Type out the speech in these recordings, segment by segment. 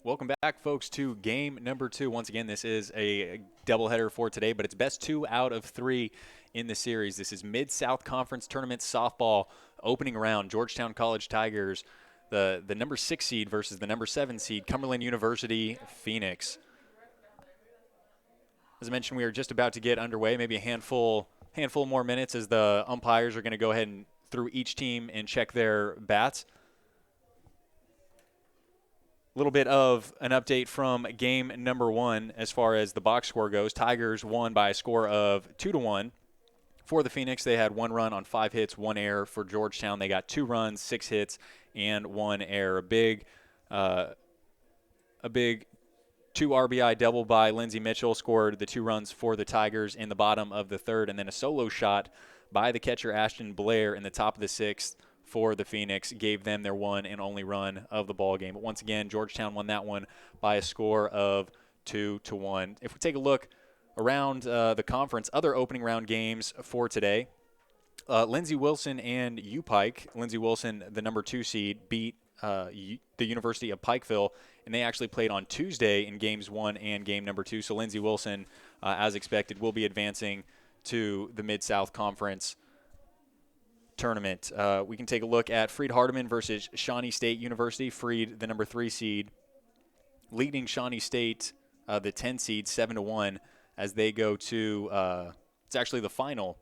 Welcome back, folks, to game number 2. Once again, this is a doubleheader for today, but it's best 2 out of 3 in the series. This is Mid-South Conference Tournament softball opening round. Georgetown College Tigers, the number 6 seed versus the number 7 seed, Cumberland University Phoenix. As I mentioned, we are just about to get underway, maybe a handful more minutes as the umpires are going to go ahead and through each team and check their bats. A little bit of an update from game number 1 as far as the box score goes. Tigers won by a score of 2-1. For the Phoenix, they had 1 run on 5 hits, 1 error. For Georgetown, they got 2 runs, 6 hits, and 1 error. A big 2 RBI double by Lindsey Mitchell scored the 2 runs for the Tigers in the bottom of the 3rd, and then a solo shot by the catcher Ashton Blair in the top of the 6th for the Phoenix gave them their 1 and only run of the ball game. But once again, Georgetown won that one by a score of 2-1. If we take a look around the conference, other opening round games for today, Lindsey Wilson and UPike. Lindsey Wilson, the number 2 seed, beat the University of Pikeville, and they actually played on Tuesday in games 1 and game number 2. So Lindsey Wilson, as expected, will be advancing to the Mid-South Conference tournament. We can take a look at Freed Hardeman versus Shawnee State University. Freed, the number 3 seed, leading Shawnee State, the 10 seed, 7-1, as they go to it's actually the final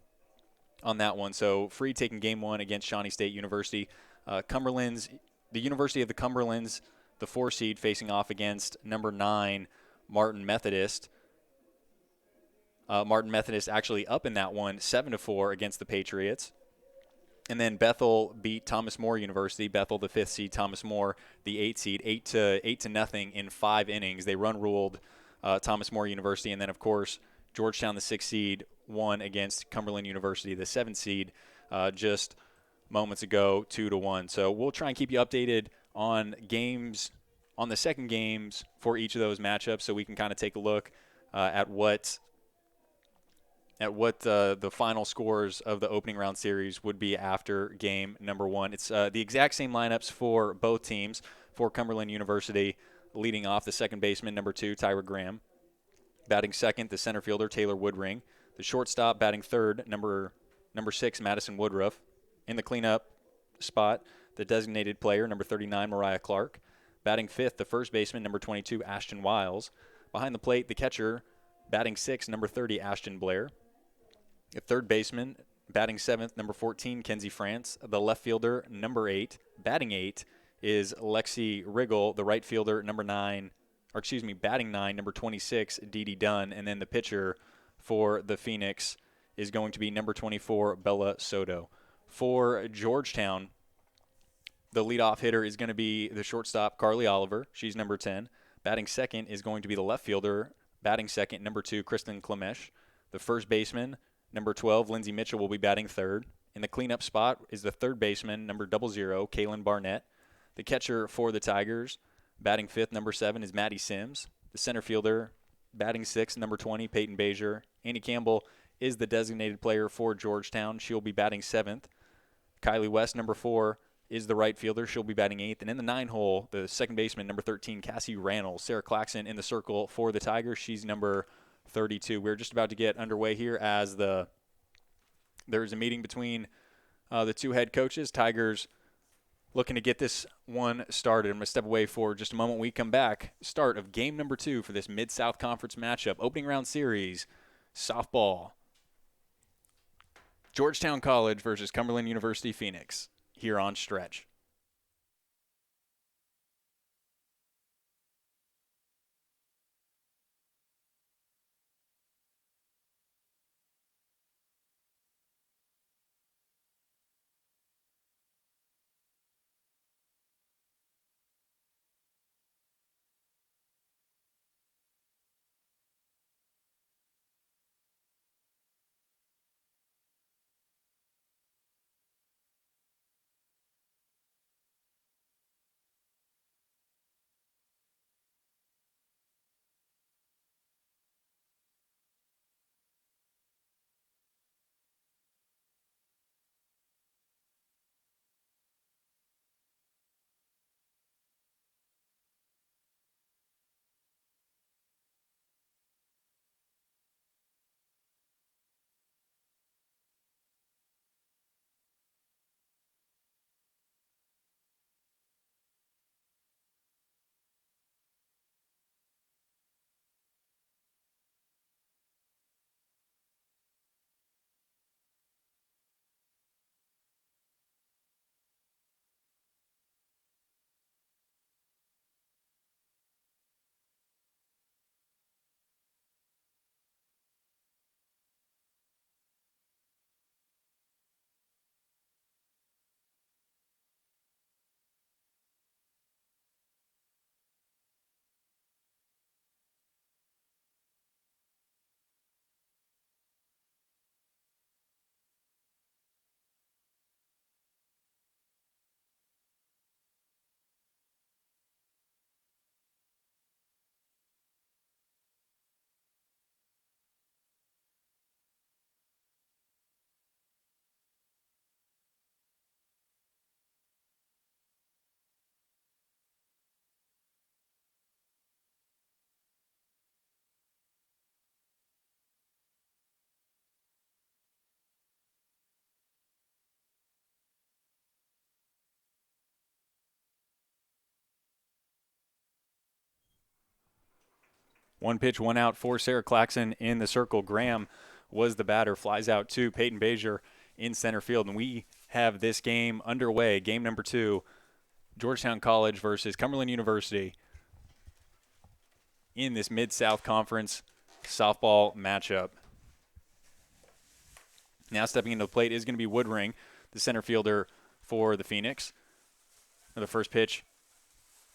on that one. So Freed taking game 1 against Shawnee State University. The University of the Cumberlands, the 4 seed, facing off against number 9 Martin Methodist. Martin Methodist actually up in that one, 7-4 against the Patriots. And then Bethel beat Thomas More University. Bethel, the 5th seed, Thomas More, the 8th seed, 8-0 in 5 innings. They run-ruled Thomas More University. And then, of course, Georgetown, the 6th seed, won against Cumberland University, the 7th seed, just moments ago, 2-1. So we'll try and keep you updated on games, on the second games for each of those matchups, so we can kind of take a look at what the final scores of the opening round series would be after game number 1. It's the exact same lineups for both teams. For Cumberland University, leading off, the second baseman, number 2, Tyra Graham. Batting second, the center fielder, Taylor Woodring. The shortstop, batting third, number 6, Madison Woodruff. In the cleanup spot, the designated player, number 39, Mariah Clark. Batting fifth, the first baseman, number 22, Ashton Wiles. Behind the plate, the catcher, batting 6, number 30, Ashton Blair. The third baseman, batting 7th, number 14, Kenzie France. The left fielder, number 8, batting 8, is Lexi Riggle. The right fielder, batting 9, number 26, Dee Dee Dunn. And then the pitcher for the Phoenix is going to be number 24, Bella Soto. For Georgetown, the leadoff hitter is going to be the shortstop, Carly Oliver. She's number 10. Batting second is going to be the left fielder, batting second, number 2, Kristen Klemesh. The first baseman, number 12, Lindsey Mitchell, will be batting third. In the cleanup spot is the third baseman, number 00, Kaylin Barnett. The catcher for the Tigers, batting fifth, number 7, is Maddie Sims. The center fielder, batting sixth, number 20, Peyton Bazier. Annie Campbell is the designated player for Georgetown. She'll be batting 7th. Kylie West, number 4, is the right fielder. She'll be batting 8th. And in the 9-hole, the second baseman, number 13, Cassie Rannell. Sarah Claxon in the circle for the Tigers. She's number 32. We're just about to get underway here as there's a meeting between the two head coaches. Tigers looking to get this one started. I'm going to step away for just a moment. When we come back, start of game number 2 for this Mid-South Conference matchup. Opening round series, softball. Georgetown College versus Cumberland University Phoenix here on Stretch. 1 pitch, 1 out for Sarah Claxon in the circle. Graham was the batter, flies out to Peyton Bazier in center field. And we have this game underway, game number 2, Georgetown College versus Cumberland University in this Mid-South Conference softball matchup. Now stepping into the plate is going to be Woodring, the center fielder for the Phoenix. The first pitch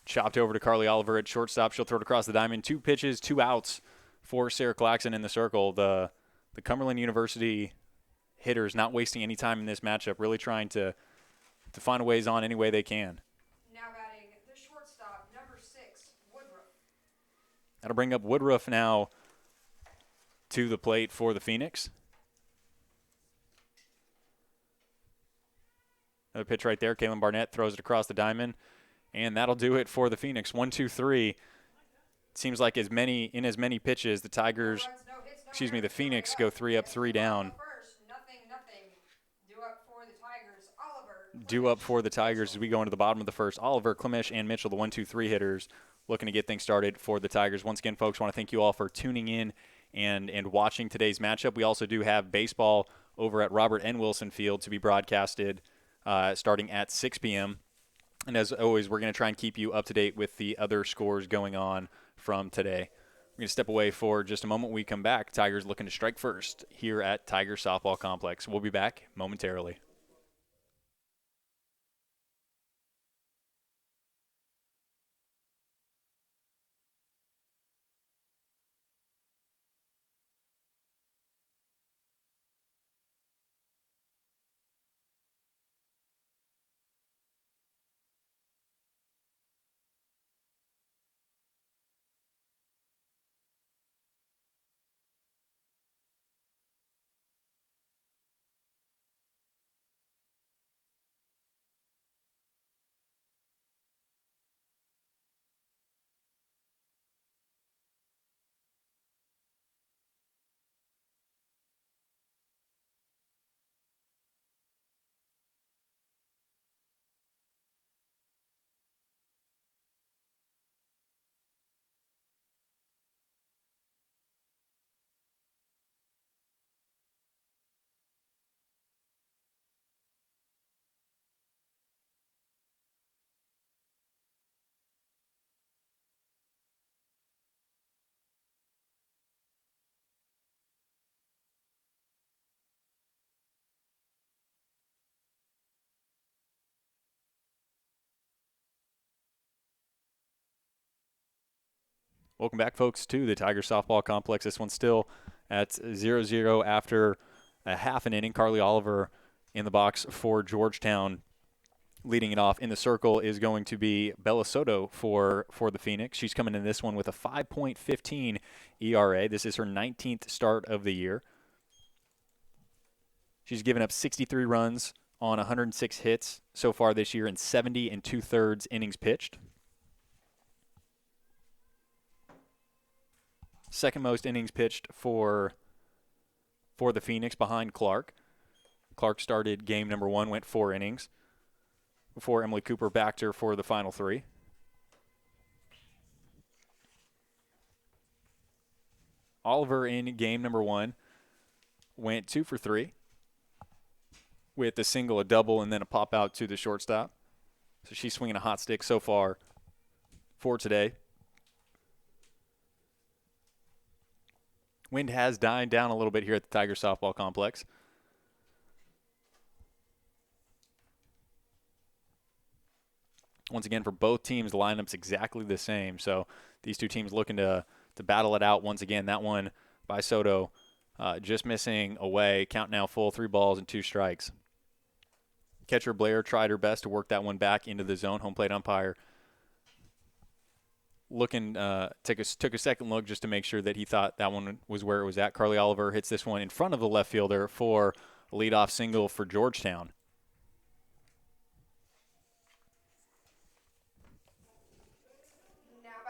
chopped over to Carly Oliver at shortstop. She'll throw it across the diamond. 2 pitches, 2 outs for Sarah Claxon in the circle. The Cumberland University hitters not wasting any time in this matchup, really trying to find ways on any way they can. Now batting the shortstop, number 6, Woodruff. That'll bring up Woodruff now to the plate for the Phoenix. Another pitch right there. Kaylin Barnett throws it across the diamond, and that'll do it for the Phoenix. 1, 2, 3. It seems like as many pitches, the Tigers, the Phoenix go 3 up, 3 down. Due up for the Tigers as we go into the bottom of the first. Oliver, Klemish, and Mitchell, the 1, 2, 3 hitters, looking to get things started for the Tigers. Once again, folks, want to thank you all for tuning in and watching today's matchup. We also do have baseball over at Robert N. Wilson Field to be broadcasted starting at 6 p.m. And as always, we're going to try and keep you up to date with the other scores going on from today. We're going to step away for just a moment. When we come back, Tigers looking to strike first here at Tiger Softball Complex. We'll be back momentarily. Welcome back, folks, to the Tiger Softball Complex. This one's still at 0-0 after a half an inning. Carly Oliver in the box for Georgetown. Leading it off in the circle is going to be Bella Soto for the Phoenix. She's coming in this one with a 5.15 ERA. This is her 19th start of the year. She's given up 63 runs on 106 hits so far this year in 70 2/3 innings pitched. Second most innings pitched for the Phoenix behind Clark. Clark started game number 1, went 4 innings before Emily Cooper backed her for the final 3. Oliver in game number 1 went 2 for 3 with a single, a double, and then a pop out to the shortstop. So she's swinging a hot stick so far for today. Wind has died down a little bit here at the Tiger Softball Complex. Once again, for both teams, the lineup's exactly the same. So these two teams looking to battle it out once again. That one by Soto just missing away. Count now full, 3 balls and 2 strikes. Catcher Blair tried her best to work that one back into the zone. Home plate umpire took a second look just to make sure that he thought that one was where it was at. Carly Oliver hits this one in front of the left fielder for a leadoff single for Georgetown.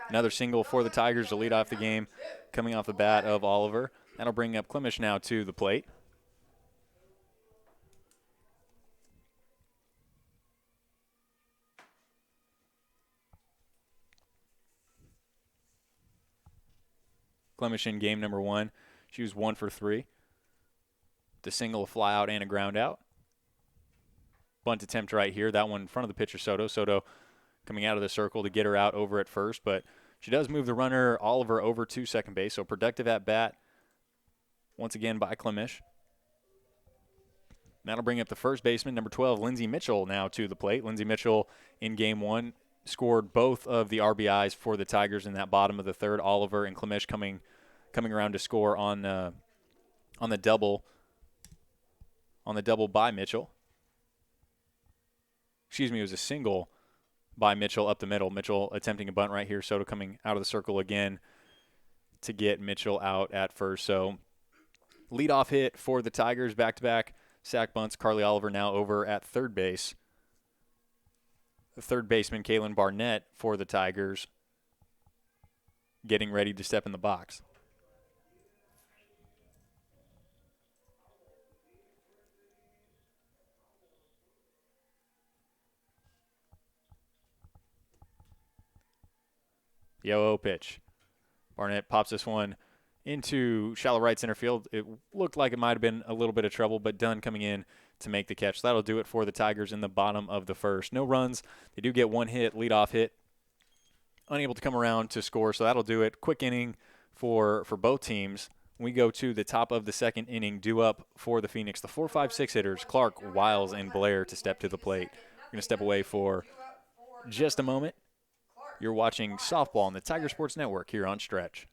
Another single for the Tigers to lead off the game, coming off the bat of Oliver. That'll bring up Klemish now to the plate. Clemish in game number 1. She was 1 for 3. The single, a fly out, and a ground out. Bunt attempt right here. That one in front of the pitcher, Soto. Soto coming out of the circle to get her out over at first, but she does move the runner, Oliver, over to second base. So productive at bat once again by Clemish. That'll bring up the first baseman, number 12, Lindsey Mitchell, now to the plate. Lindsey Mitchell in game 1 scored both of the RBIs for the Tigers in that bottom of the third. Oliver and Clemish coming around to score on the double by Mitchell. Excuse me, it was a single by Mitchell up the middle. Mitchell attempting a bunt right here. Soto coming out of the circle again to get Mitchell out at first. So leadoff hit for the Tigers, back-to-back sack bunts. Carly Oliver now over at third base. The third baseman, Kaylin Barnett, for the Tigers, getting ready to step in the box. The 0-0 pitch. Barnett pops this one into shallow right center field. It looked like it might have been a little bit of trouble, but Dunn coming in to make the catch. That'll do it for the Tigers in the bottom of the first. No runs. They do get one hit, leadoff hit. Unable to come around to score, so that'll do it. Quick inning for both teams. We go to the top of the second inning, due up for the Phoenix. The 4, 5, 6 hitters, Clark, Wiles, and Blair, to step to the plate. We're going to step away for just a moment. You're watching softball on the Tiger Sports Network here on Stretch.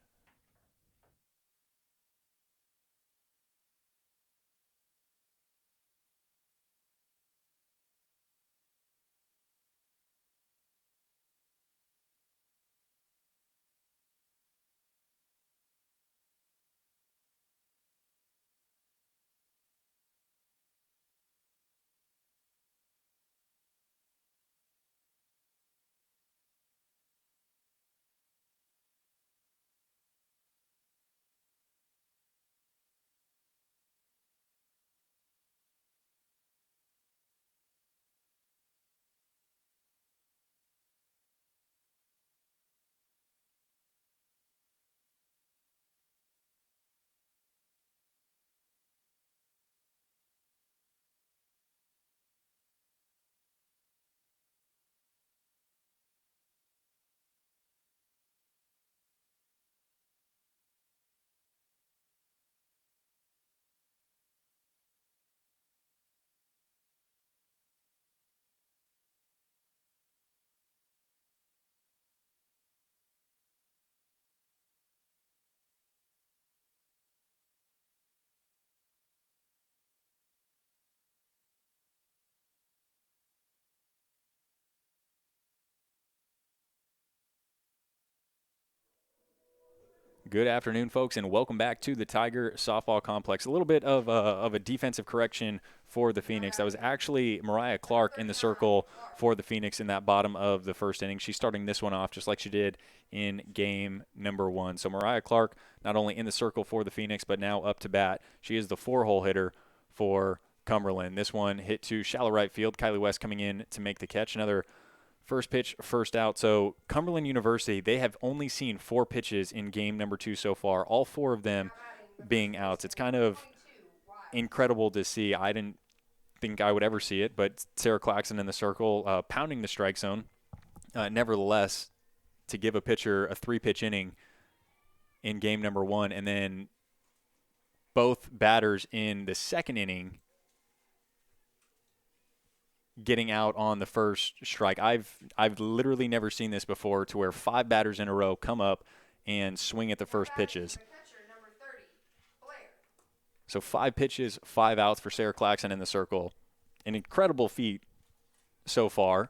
Good afternoon, folks, and welcome back to the Tiger Softball Complex. A little bit of a defensive correction for the Phoenix. That was actually Mariah Clark in the circle for the Phoenix in that bottom of the first inning. She's starting this one off just like she did in game number 1. So Mariah Clark not only in the circle for the Phoenix, but now up to bat. She is the 4-hole hitter for Cumberland. This one hit to shallow right field. Kylie West coming in to make the catch. Another first pitch, first out. So Cumberland University, they have only seen 4 pitches in game number 2 so far, all 4 of them being outs. It's kind of incredible to see. I didn't think I would ever see it, but Sarah Claxton in the circle, pounding the strike zone. Nevertheless, to give a pitcher a 3-pitch inning in game number 1, and then both batters in the second inning getting out on the first strike. I've literally never seen this before, to where 5 batters in a row come up and swing at the first pitches. So 5 pitches, 5 outs for Sarah Claxton in the circle. An incredible feat so far,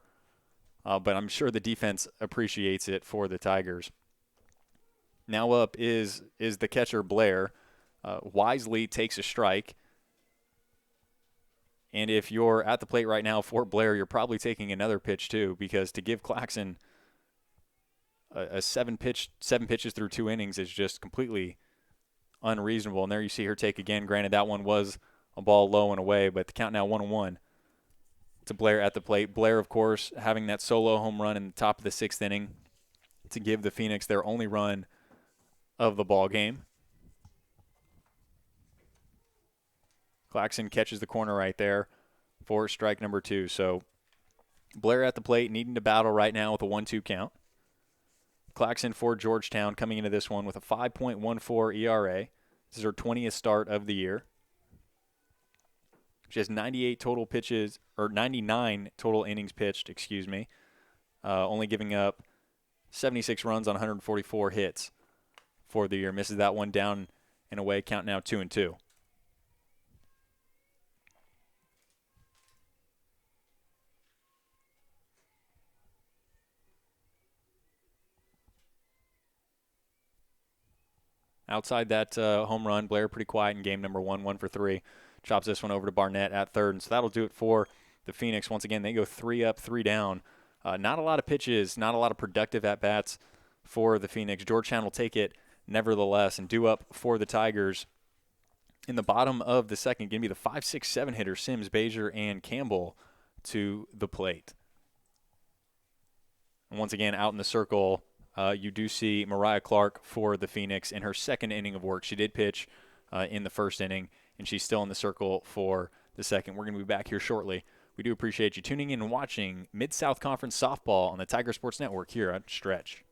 but I'm sure the defense appreciates it for the Tigers. Now up is the catcher, Blair. Wisely takes a strike. And if you're at the plate right now for Blair, you're probably taking another pitch too, because to give Claxton a 7 pitches through 2 innings is just completely unreasonable. And there you see her take again. Granted, that one was a ball low and away, but the count now 1-1 to Blair at the plate. Blair, of course, having that solo home run in the top of the 6th inning to give the Phoenix their only run of the ball game. Claxon catches the corner right there for strike number 2. So Blair at the plate, needing to battle right now with a 1-2 count. Claxon for Georgetown coming into this one with a 5.14 ERA. This is her 20th start of the year. She has 98 total pitches, or 99 total innings pitched, only giving up 76 runs on 144 hits for the year. Misses that one down and away, count now 2-2. Outside that home run, Blair pretty quiet in game number 1, 1 for 3. Chops this one over to Barnett at third, and so that'll do it for the Phoenix. Once again, they go 3 up, 3 down. Not a lot of pitches, not a lot of productive at-bats for the Phoenix. Georgetown will take it nevertheless and due up for the Tigers. In the bottom of the second, going to be the 5, 6, 7 hitter, Sims, Bazier, and Campbell to the plate. And once again, out in the circle, you do see Mariah Clark for the Phoenix in her second inning of work. She did pitch in the first inning, and she's still in the circle for the second. We're going to be back here shortly. We do appreciate you tuning in and watching Mid-South Conference Softball on the Tiger Sports Network here at Stretch.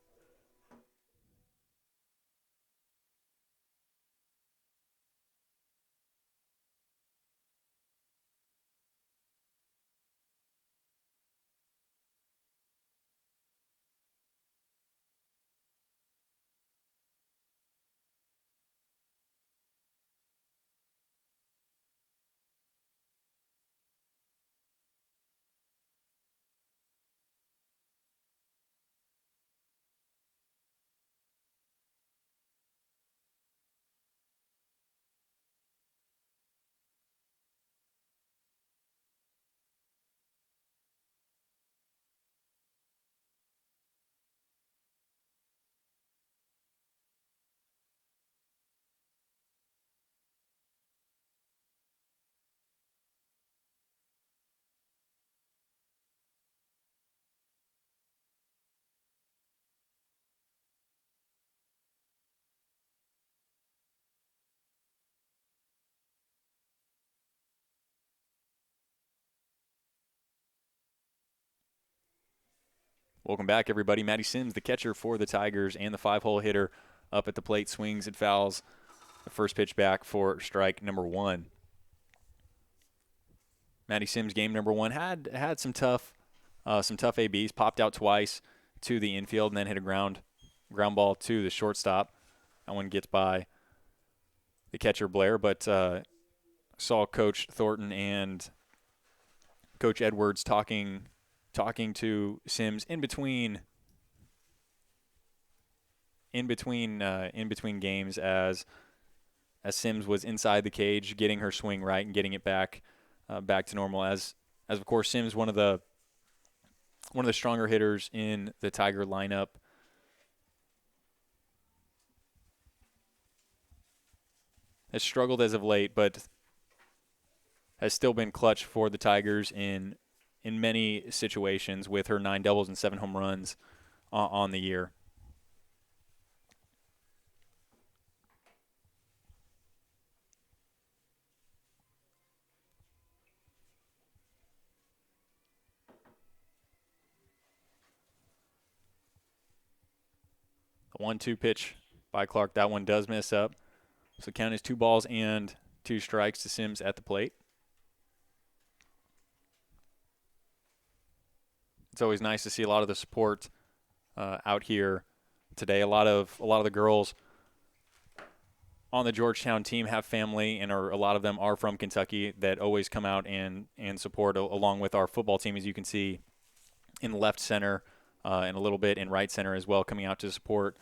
Welcome back, everybody. Maddie Sims, the catcher for the Tigers and the 5-hole hitter up at the plate, swings and fouls. The first pitch back for strike number 1. Maddie Sims, game number 1, had some tough ABs. Popped out twice to the infield and then hit a ground ball to the shortstop. That one gets by the catcher Blair, but saw Coach Thornton and Coach Edwards talking to Sims in between games as Sims was inside the cage, getting her swing right and getting it back to normal. As of course Sims, one of the stronger hitters in the Tiger lineup. Has struggled as of late, but has still been clutch for the Tigers in many situations with her 9 doubles and 7 home runs on the year. The 1-2 pitch by Clark, that one does miss up. So count is 2 balls and 2 strikes to Sims at the plate. It's always nice to see a lot of the support out here today. A lot of the girls on the Georgetown team have family, and a lot of them are from Kentucky that always come out and support, along with our football team, as you can see in left center and a little bit in right center as well, coming out to support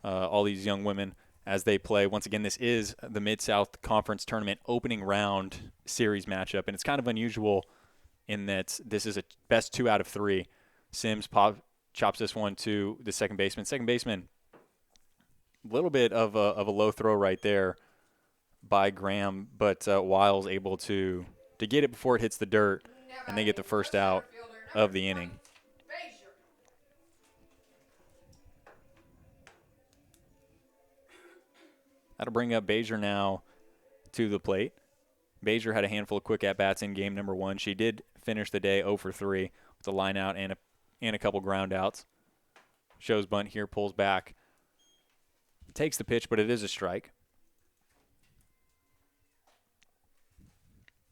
all these young women as they play. Once again, this is the Mid-South Conference Tournament opening round series matchup, and it's kind of unusual in that this is a best 2 out of 3. Sims chops this one to the second baseman. Second baseman, a little bit of a low throw right there by Graham, but Wiles able to get it before it hits the dirt, and they get the first out of the inning. That'll bring up Bajer now to the plate. Bajer had a handful of quick at-bats in game number 1. She did finish the day 0 for 3 with a line out and a couple ground outs. Shows bunt here, pulls back. Takes the pitch, but it is a strike.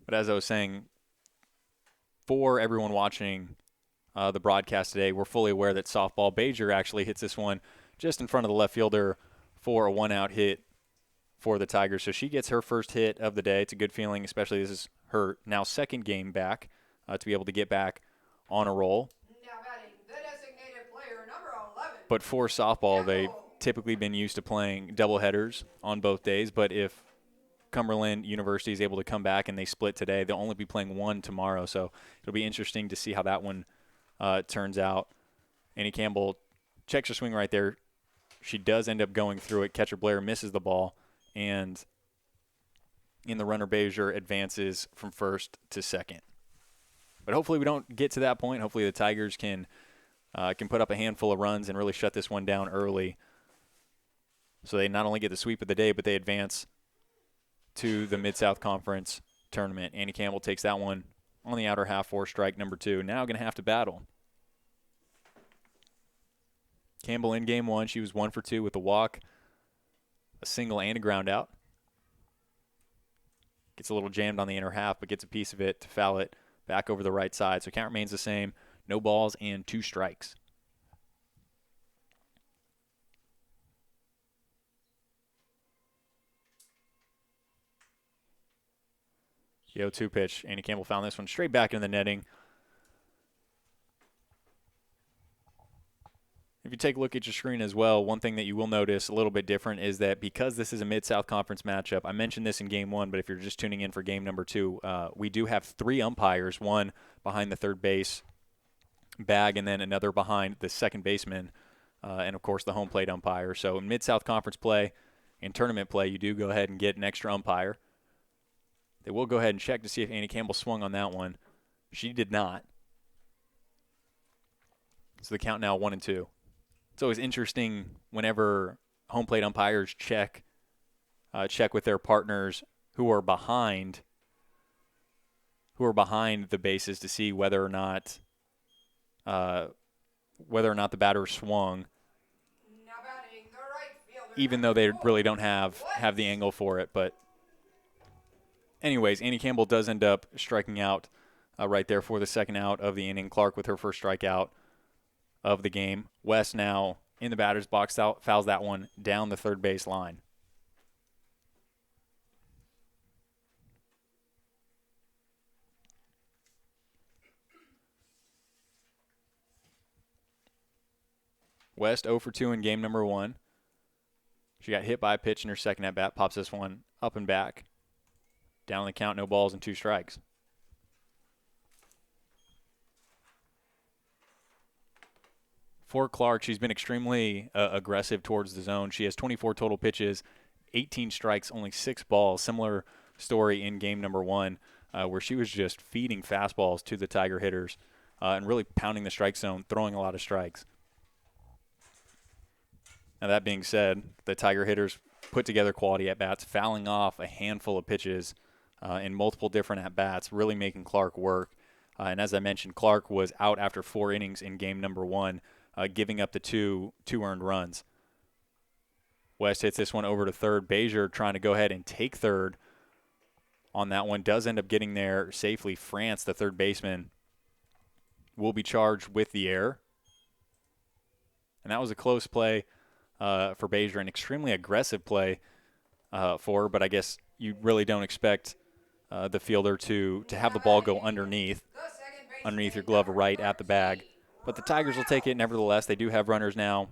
But as I was saying, for everyone watching the broadcast today, we're fully aware that softball, Bajer actually hits this one just in front of the left fielder for a one-out hit for the Tigers. So she gets her first hit of the day. It's a good feeling, especially this is her now second game back to be able to get back on a roll. Now batting, the designated player, number 11. But for softball, they've Campbell. typically been used to playing doubleheaders on both days. But if Cumberland University is able to come back and they split today, they'll only be playing one tomorrow. So it'll be interesting to see how that one turns out. Annie Campbell checks her swing right there. She does end up going through it. Catcher Blair misses the ball. And in the runner, Bajer advances from first to second. But hopefully we don't get to that point. Hopefully the Tigers can put up a handful of runs and really shut this one down early. So they not only get the sweep of the day, but they advance to the Mid-South Conference tournament. Annie Campbell takes that one on the outer half for strike number 2. Now going to have to battle. Campbell in game 1, she was 1 for 2 with a walk, a single, and a ground out. Gets a little jammed on the inner half, but gets a piece of it to foul it back over the right side. So count remains the same. No balls and 2 strikes. The 0-2 pitch. Annie Campbell found this one straight back in the netting. If you take a look at your screen as well, one thing that you will notice a little bit different is that because this is a Mid-South Conference matchup, I mentioned this in Game 1, but if you're just tuning in for Game number 2, we do have 3 umpires, one behind the third base bag and then another behind the second baseman, and, of course, the home plate umpire. So in Mid-South Conference play and tournament play, you do go ahead and get an extra umpire. They will go ahead and check to see if Annie Campbell swung on that one. She did not. So the count now 1-2. It's always interesting whenever home plate umpires check with their partners who are behind the bases to see whether or not the batter swung, Now batting, the right fielder, even though they number 4. really don't have the angle for it. But anyways, Annie Campbell does end up striking out right there for the second out of the inning. Clark with her first strikeout of the game. West now in the batter's box, fouls that one down the third base line. West 0 for 2 in game number 1. She got hit by a pitch in her second at-bat, pops this one up and back. Down the count, no balls and 2 strikes. For Clark, she's been extremely aggressive towards the zone. She has 24 total pitches, 18 strikes, only 6 balls. Similar story in game number 1, where she was just feeding fastballs to the Tiger hitters and really pounding the strike zone, throwing a lot of strikes. Now, that being said, the Tiger hitters put together quality at-bats, fouling off a handful of pitches in multiple different at-bats, really making Clark work. And as I mentioned, Clark was out after 4 innings in game number 1, giving up the two earned runs. West hits this one over to third. Bajer trying to go ahead and take third on that one. Does end up getting there safely. France, the third baseman, will be charged with the error. And that was a close play for Bajer, an extremely aggressive play for her, but I guess you really don't expect the fielder to have the ball go underneath your glove right at the bag. But the Tigers will take it nevertheless. They do have runners now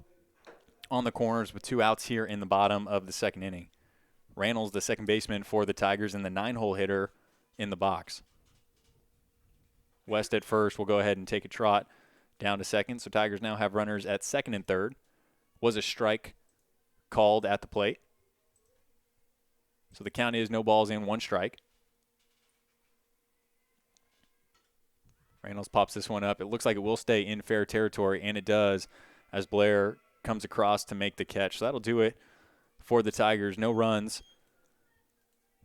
on the corners with 2 outs here in the bottom of the second inning. Reynolds, the second baseman for the Tigers, and the 9-hole hitter in the box. West at first will go ahead and take a trot down to second. So Tigers now have runners at second and third. Was a strike called at the plate. So the count is no balls in, 1 strike. Reynolds pops this one up. It looks like it will stay in fair territory, and it does as Blair comes across to make the catch. So that'll do it for the Tigers. No runs.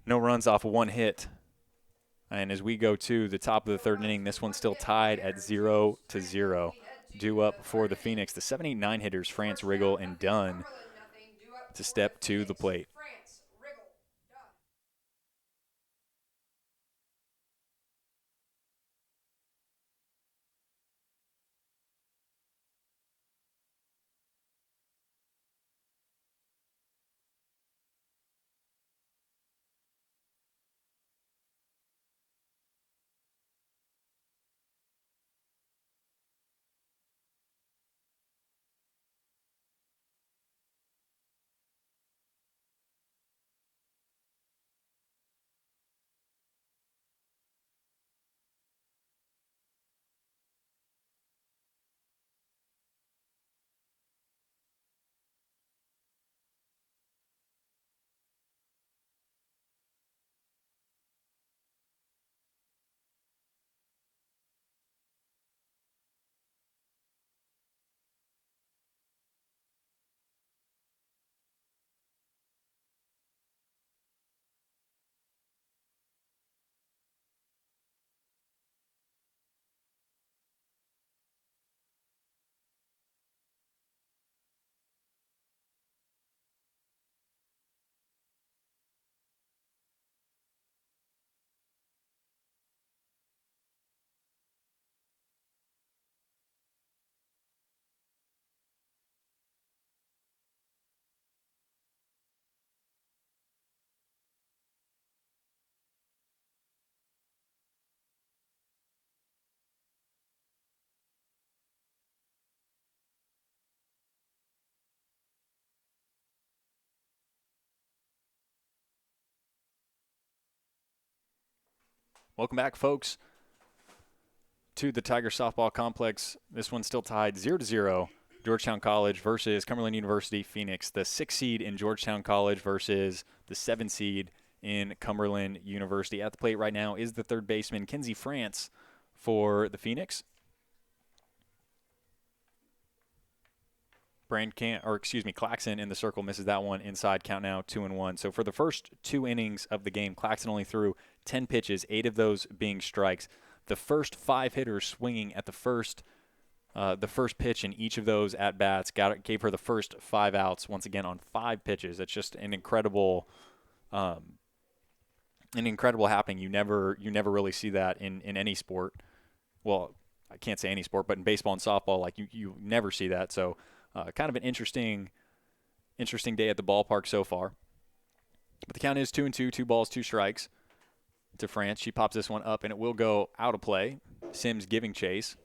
No runs off of one hit. And as we go to the top of the third inning, this one's still tied at 0-0. Due up for the Phoenix, the 7, 8, 9 hitters, France, Riggle, and Dunn, to step to the plate. Welcome back, folks, to the Tiger Softball Complex. This one's still tied 0-0. Georgetown College versus Cumberland University Phoenix. The 6 seed in Georgetown College versus the 7 seed in Cumberland University. At the plate right now is the third baseman, Kenzie France, for the Phoenix. Claxon in the circle misses that one inside. Count now 2-1. So for the first 2 innings of the game, Claxon only threw 10 pitches, 8 of those being strikes. The first 5 hitters swinging at the first pitch in each of those at bats gave her the first 5 outs. Once again on 5 pitches. It's just an incredible happening. You never really see that in any sport. Well, I can't say any sport, but in baseball and softball, like you never see that. So. Kind of an interesting day at the ballpark so far. But the count is 2-2, 2 balls, 2 strikes to France. She pops this one up, and it will go out of play. Sims giving chase.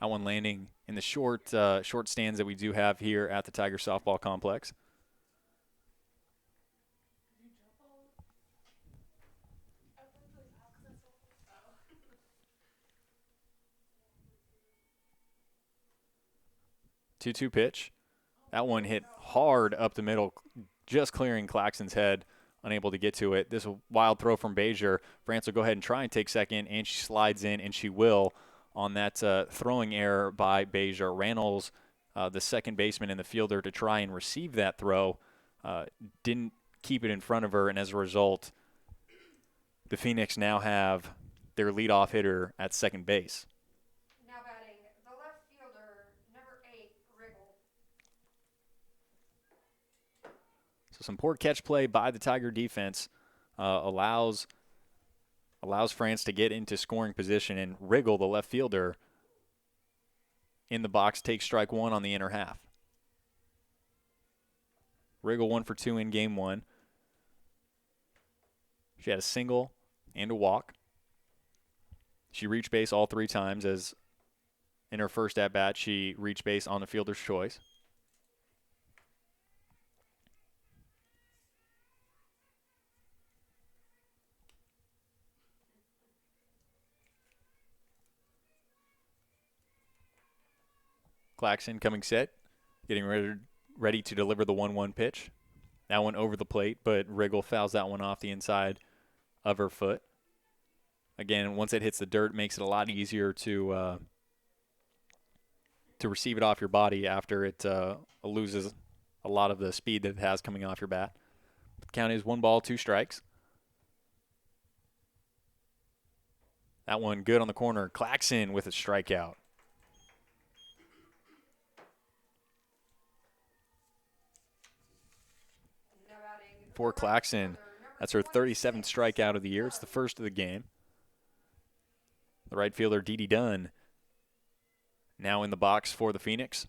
That one landing in the short stands that we do have here at the Tiger Softball Complex. Two-two pitch. That one hit hard up the middle, just clearing Claxon's head, unable to get to it. This is a wild throw from Bezier. France will go ahead and try and take second, and she slides in, and she will on that throwing error by Bezier. Rannells, the second baseman and the fielder, to try and receive that throw, didn't keep it in front of her, and as a result, the Phoenix now have their leadoff hitter at second base. So some poor catch play by the Tiger defense allows France to get into scoring position, and Riggle, the left fielder, in the box, takes strike 1 on the inner half. Riggle 1 for 2 in game 1. She had a single and a walk. She reached base all 3 times, as in her first at-bat she reached base on the fielder's choice. Claxon coming set, getting ready to deliver the 1-1 pitch. That one over the plate, but Riggle fouls that one off the inside of her foot. Again, once it hits the dirt, it makes it a lot easier to receive it off your body after it loses a lot of the speed that it has coming off your bat. The count is 1 ball, 2 strikes. That one good on the corner. Claxon with a strikeout. For Claxon, that's her 37th strikeout of the year. It's the first of the game. The right fielder, Dee Dunn, now in the box for the Phoenix.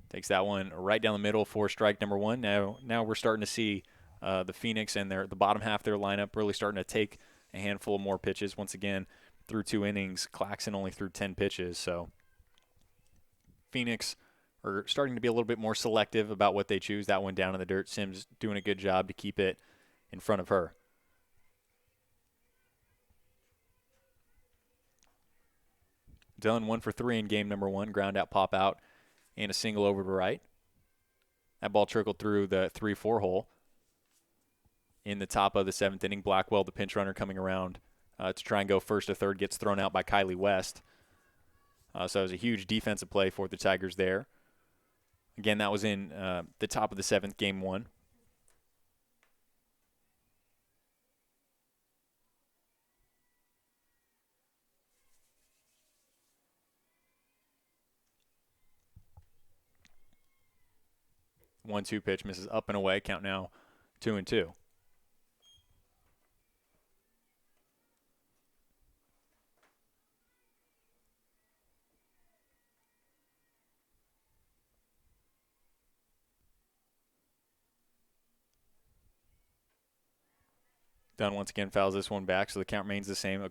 Takes that one right down the middle for strike number 1. Now we're starting to see the Phoenix and the bottom half of their lineup really starting to take a handful of more pitches. Once again, through 2 innings, Claxon only threw 10 pitches. So Phoenix are starting to be a little bit more selective about what they choose. That one down in the dirt. Sims doing a good job to keep it in front of her. Dunn 1 for 3 in game number 1. Ground out, pop out, and a single over to right. That ball trickled through the 3-4 hole. In the top of the 7th inning, Blackwell, the pinch runner, coming around to try and go first to third, gets thrown out by Kylie West. So it was a huge defensive play for the Tigers there. Again, that was in the top of the 7th, game 1. One-two pitch misses up and away. Count now 2-2. Dunn once again fouls this one back, so the count remains the same. A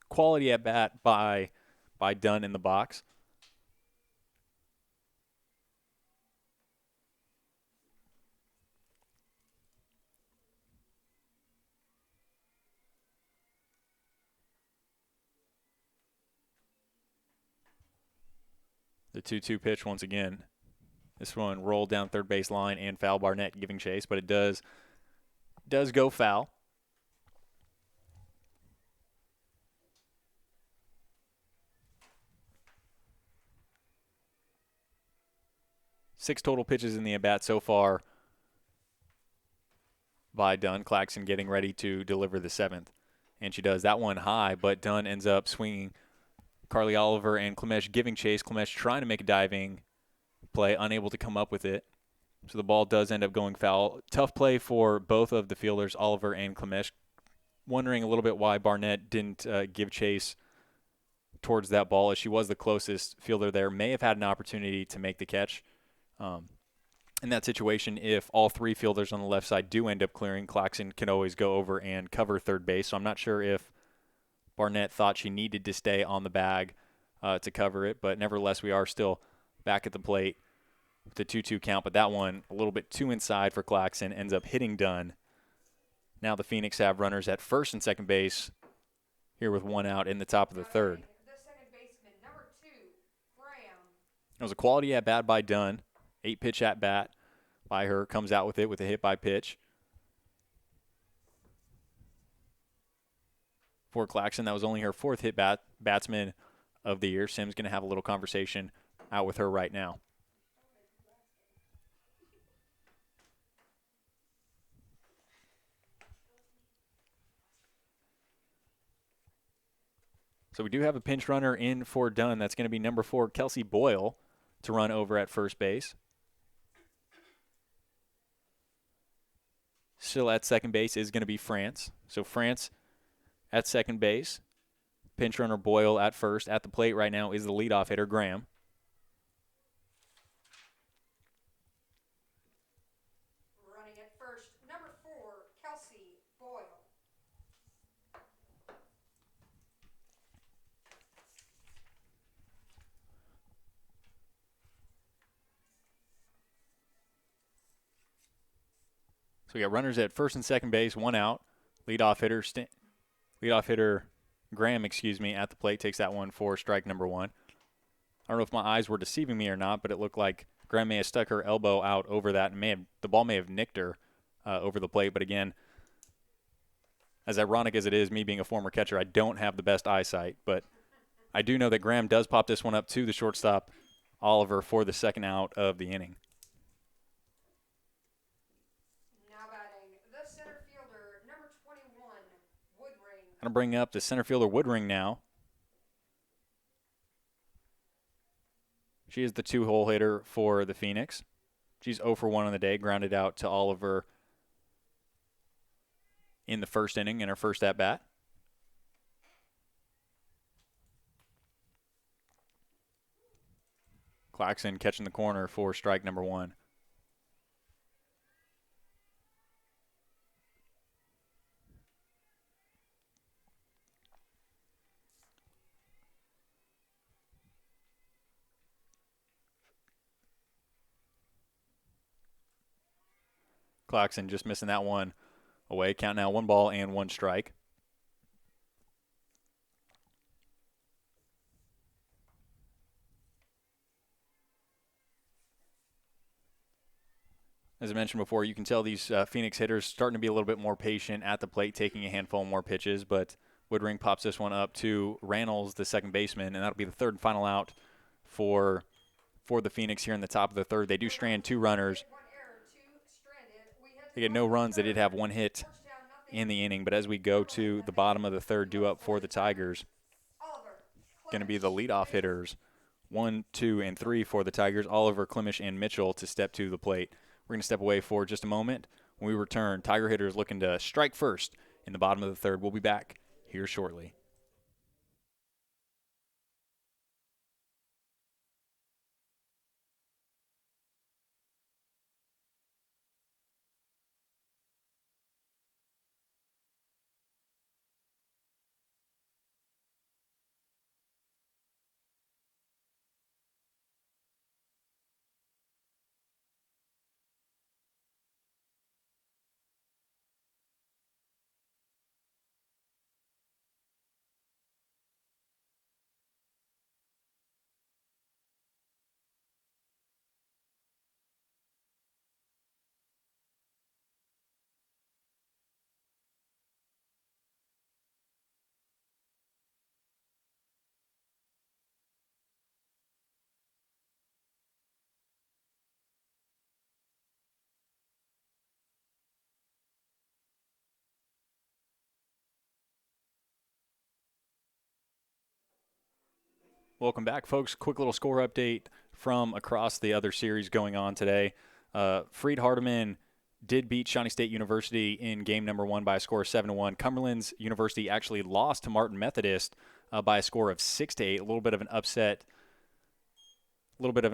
quality at bat by Dunn in the box. The 2-2 pitch once again. This one rolled down third base line and foul. Barnett giving chase, but it does go foul. Six total pitches in the at-bat so far by Dunn. Claxon getting ready to deliver the 7th. And she does. That one high, but Dunn ends up swinging. Carly Oliver and Klemesh giving chase. Klemesh trying to make a diving play, unable to come up with it. So the ball does end up going foul. Tough play for both of the fielders, Oliver and Klemesh. Wondering a little bit why Barnett didn't give chase towards that ball, as she was the closest fielder there. May have had an opportunity to make the catch. In that situation, if all 3 fielders on the left side do end up clearing, Claxon can always go over and cover third base. So I'm not sure if Barnett thought she needed to stay on the bag to cover it, but nevertheless, we are still back at the plate with the 2-2 count. But that one, a little bit too inside for Claxon, ends up hitting Dunn. Now the Phoenix have runners at first and second base here with 1 out in the top of the 3rd. The second baseman, number 2, Graham. It was a quality at-bat by Dunn. 8-pitch at-bat by her. Comes out with it with a hit by pitch. For Claxon, that was only her 4th hit batsman of the year. Sim's going to have a little conversation out with her right now. So we do have a pinch runner in for Dunn. That's going to be number 4, Kelsey Boyle, to run over at first base. Still at second base is going to be France. So France at second base. Pinch runner Boyle at first. At the plate right now is the leadoff hitter, Graham. Running at first, number 4, Kelsey Boyle. So we got runners at first and second base, 1 out. Leadoff hitter Graham, at the plate, takes that one for strike number 1. I don't know if my eyes were deceiving me or not, but it looked like Graham may have stuck her elbow out over that, and the ball may have nicked her over the plate. But again, as ironic as it is, me being a former catcher, I don't have the best eyesight, but I do know that Graham does pop this one up to the shortstop Oliver for the second out of the inning. Now batting, the center fielder, number 21, Woodring. Going to bring up the center fielder Woodring now. She is the 2-hole hitter for the Phoenix. She's 0 for 1 on the day, grounded out to Oliver in the first inning in her first at-bat. Claxon catching the corner for strike number 1. Claxon just missing that one away. Count now 1 ball and 1 strike. As I mentioned before, you can tell these Phoenix hitters starting to be a little bit more patient at the plate, taking a handful more pitches, but Woodring pops this one up to Rannells, the second baseman, and that'll be the third and final out for the Phoenix here in the top of the third. They do strand 2 runners. They get no runs. They did have 1 hit in the inning, but as we go to the bottom of the third, due up for the Tigers, going to be the leadoff hitters, 1, 2, and 3 for the Tigers, Oliver, Klimisch, and Mitchell to step to the plate. We're going to step away for just a moment. When we return, Tiger hitters looking to strike first in the bottom of the third. We'll be back here shortly. Welcome back, folks. Quick little score update from across the other series going on today. Freed Hardeman did beat Shawnee State University in game number 1 by a score of 7-1. Cumberland's University actually lost to Martin Methodist by a score of 6-8. A little bit of an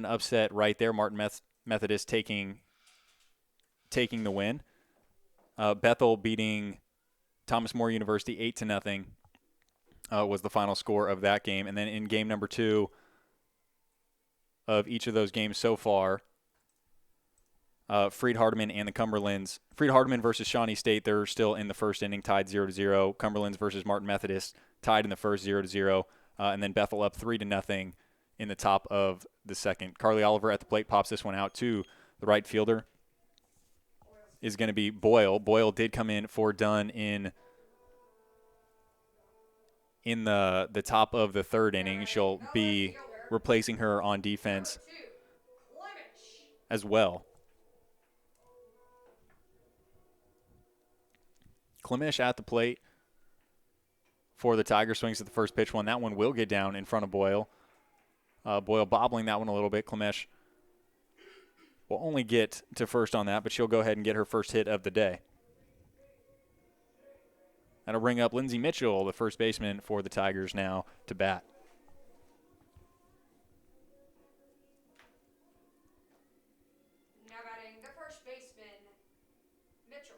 upset right there. Martin Methodist taking the win. Bethel beating Thomas More University 8-0. Was the final score of that game. And then in game number 2 of each of those games so far, Freed Hardeman and the Cumberlands. Freed Hardeman versus Shawnee State, they're still in the first inning, tied 0-0. Cumberlands versus Martin Methodist, tied in the first 0-0. And then Bethel up 3-0 in the top of the second. Carly Oliver at the plate pops this one out to the right fielder. Is going to be Boyle. Boyle did come in for Dunn in the top of the third inning. She'll be replacing her on defense as well. Klimisch at the plate for the Tigers, swings at the first pitch one. That one will get down in front of Boyle. Boyle bobbling that one a little bit. Klimisch will only get to first on that, but she'll go ahead and get her first hit of the day. That'll bring up Lindsey Mitchell, the first baseman for the Tigers, now to bat. Now batting, the first baseman, Mitchell.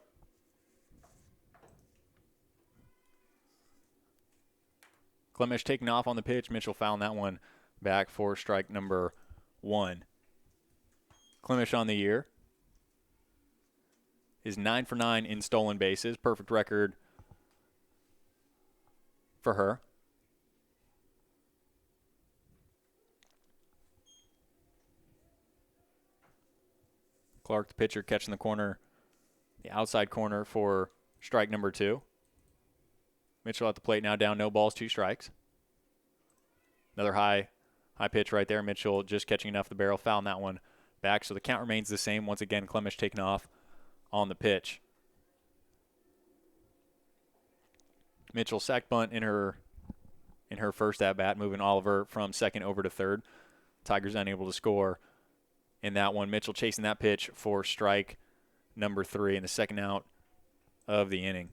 Klimisch taking off on the pitch. Mitchell fouling that one back for strike number 1. Klimisch on the year is 9 for 9 in stolen bases. Perfect record for her. Clark, the pitcher, catching the corner, the outside corner for strike number 2. Mitchell at the plate now, down no balls, 2 strikes. Another high High pitch right there. Mitchell just catching enough of the barrel, fouling that one back. So the count remains the same. Once again, Clemish taking off on the pitch. Mitchell sack bunt in her first at bat, moving Oliver from second over to third. Tigers unable to score in that one. Mitchell chasing that pitch for strike number 3 in the second out of the inning.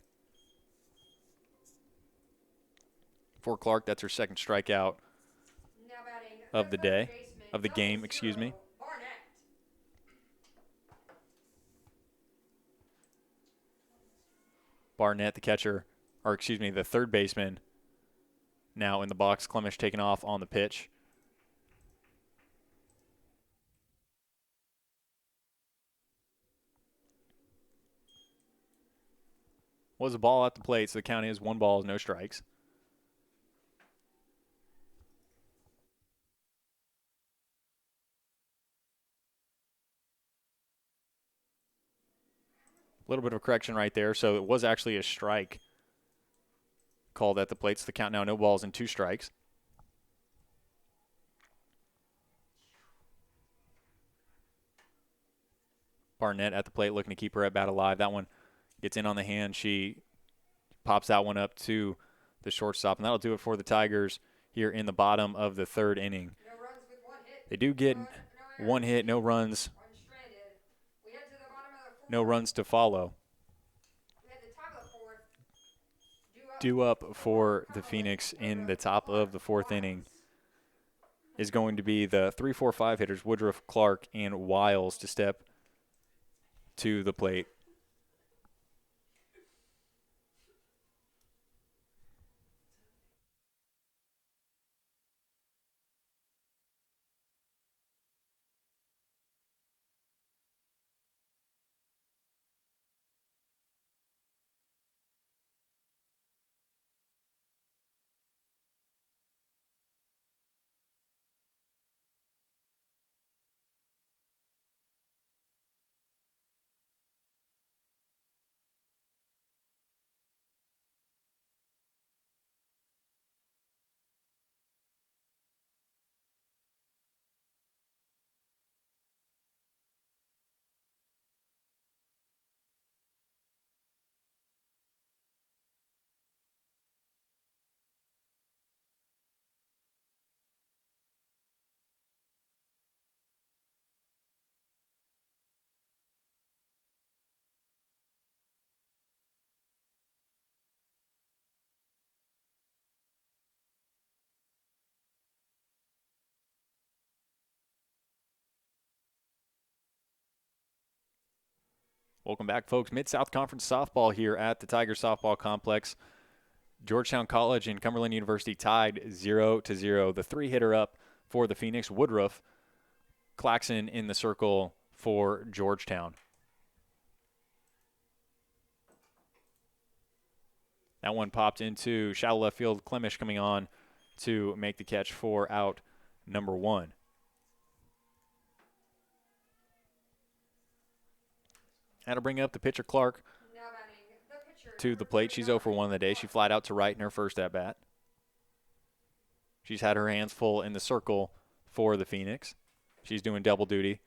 For Clark, that's her second strikeout of the day, of the game, excuse me. Barnett, the catcher, or excuse me, the third baseman, now in the box. Clemish taking off on the pitch. Was a ball at the plate, so the count is 1 ball, no strikes. A little bit of a correction right there, so it was actually a strike called at the plate. So the count now 0 balls and 2 strikes. Barnett at the plate looking to keep her at bat alive. That one gets in on the hand. She pops that one up to the shortstop, and that'll do it for the Tigers here in the bottom of the 3rd inning. They do get 1 hit, no runs. No runs to follow. Due up for the Phoenix in the top of the 4th inning is going to be the 3-4-5 hitters, Woodruff, Clark, and Wiles, to step to the plate. Welcome back, folks. Mid-South Conference softball here at the Tiger Softball Complex. Georgetown College and Cumberland University tied 0-0. The 3-hitter up for the Phoenix, Woodruff. Claxon in the circle for Georgetown. That one popped into shallow left field. Clemish coming on to make the catch for out number 1. Had to bring up the pitcher, Clark, to the plate. She's 0 for 1 of the day. She flied out to right in her first at-bat. She's had her hands full in the circle for the Phoenix. She's doing double duty.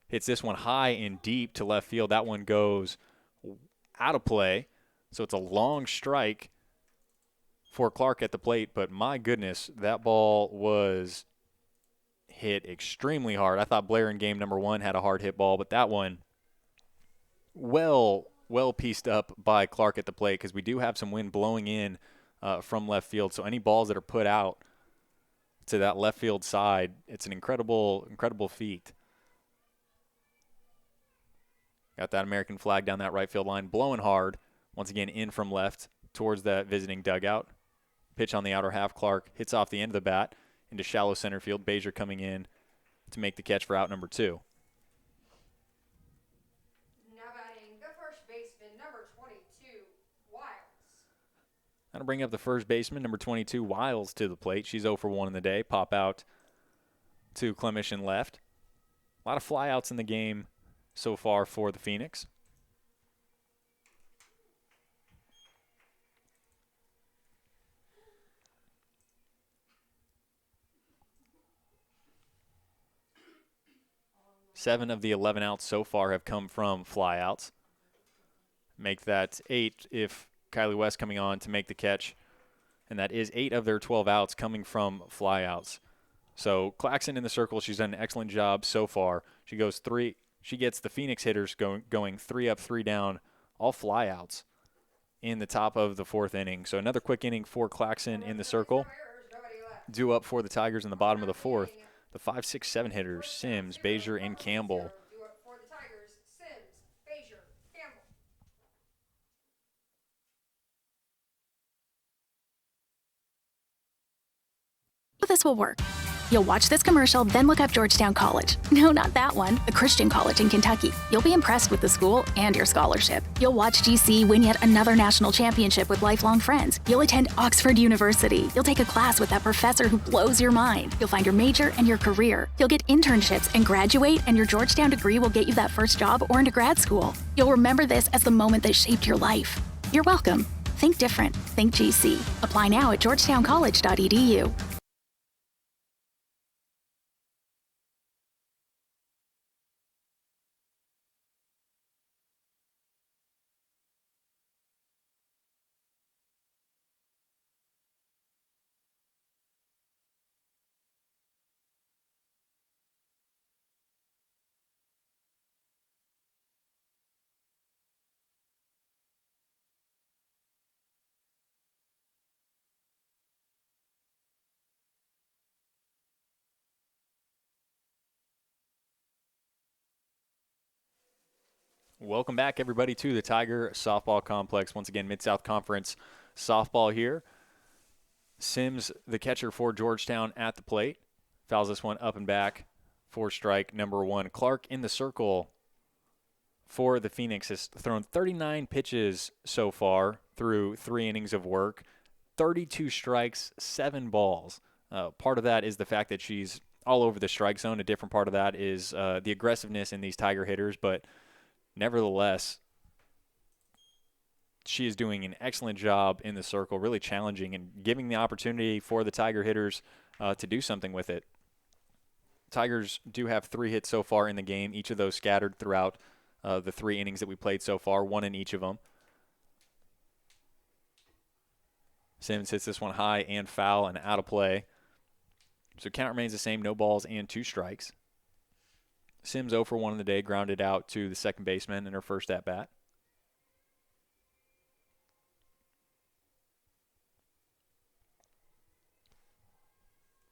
Hits this one high and deep to left field. That one goes out of play. So it's a long strike for Clark at the plate. But my goodness, that ball was hit extremely hard. I thought Blair in game number 1 had a hard hit ball, but that one well pieced up by Clark at the plate, because we do have some wind blowing in from left field. So any balls that are put out to that left field side, it's an incredible feat. Got that American flag down that right field line, blowing hard. Once again, in from left towards that visiting dugout. Pitch on the outer half. Clark hits off the end of the bat into shallow center field. Bazier coming in to make the catch for out number 2. That'll bring up the first baseman, number 22, Wiles, to the plate. She's 0 for 1 in the day. Pop out to Clemish in left. A lot of flyouts in the game so far for the Phoenix. 7 of the 11 outs so far have come from flyouts. Make that 8 if Kylie West coming on to make the catch. And that is 8 of their 12 outs coming from flyouts. So Claxon in the circle, she's done an excellent job so far. She goes 3. She gets the Phoenix hitters going 3 up, 3 down, all flyouts in the top of the 4th inning. So another quick inning for Claxon in the circle. Due up for the Tigers in the bottom of the 4th. The 5, 6, 7 hitters, Sims, Bazier, and Campbell. Due up for the Tigers, Sims, Bazier, Campbell. This will work. You'll watch this commercial, then look up Georgetown College. No, not that one. A Christian college in Kentucky. You'll be impressed with the school and your scholarship. You'll watch GC win yet another national championship with lifelong friends. You'll attend Oxford University. You'll take a class with that professor who blows your mind. You'll find your major and your career. You'll get internships and graduate, and your Georgetown degree will get you that first job or into grad school. You'll remember this as the moment that shaped your life. You're welcome. Think different. Think GC. Apply now at georgetowncollege.edu. Welcome back, everybody, to the Tiger Softball Complex. Once again, Mid-South Conference softball here. Sims, the catcher for Georgetown, at the plate. Fouls this one up and back for strike number 1. Clark in the circle for the Phoenix has thrown 39 pitches so far through 3 innings of work, 32 strikes, 7 balls. Part of that is the fact that she's all over the strike zone. A different part of that is the aggressiveness in these Tiger hitters, but nevertheless, she is doing an excellent job in the circle, really challenging and giving the opportunity for the Tiger hitters to do something with it. Tigers do have 3 hits so far in the game, each of those scattered throughout the 3 innings that we played so far, 1 in each of them. Sims hits this one high and foul and out of play. So count remains the same, no balls and 2 strikes. Sims 0 for 1 in the day, grounded out to the second baseman in her first at-bat.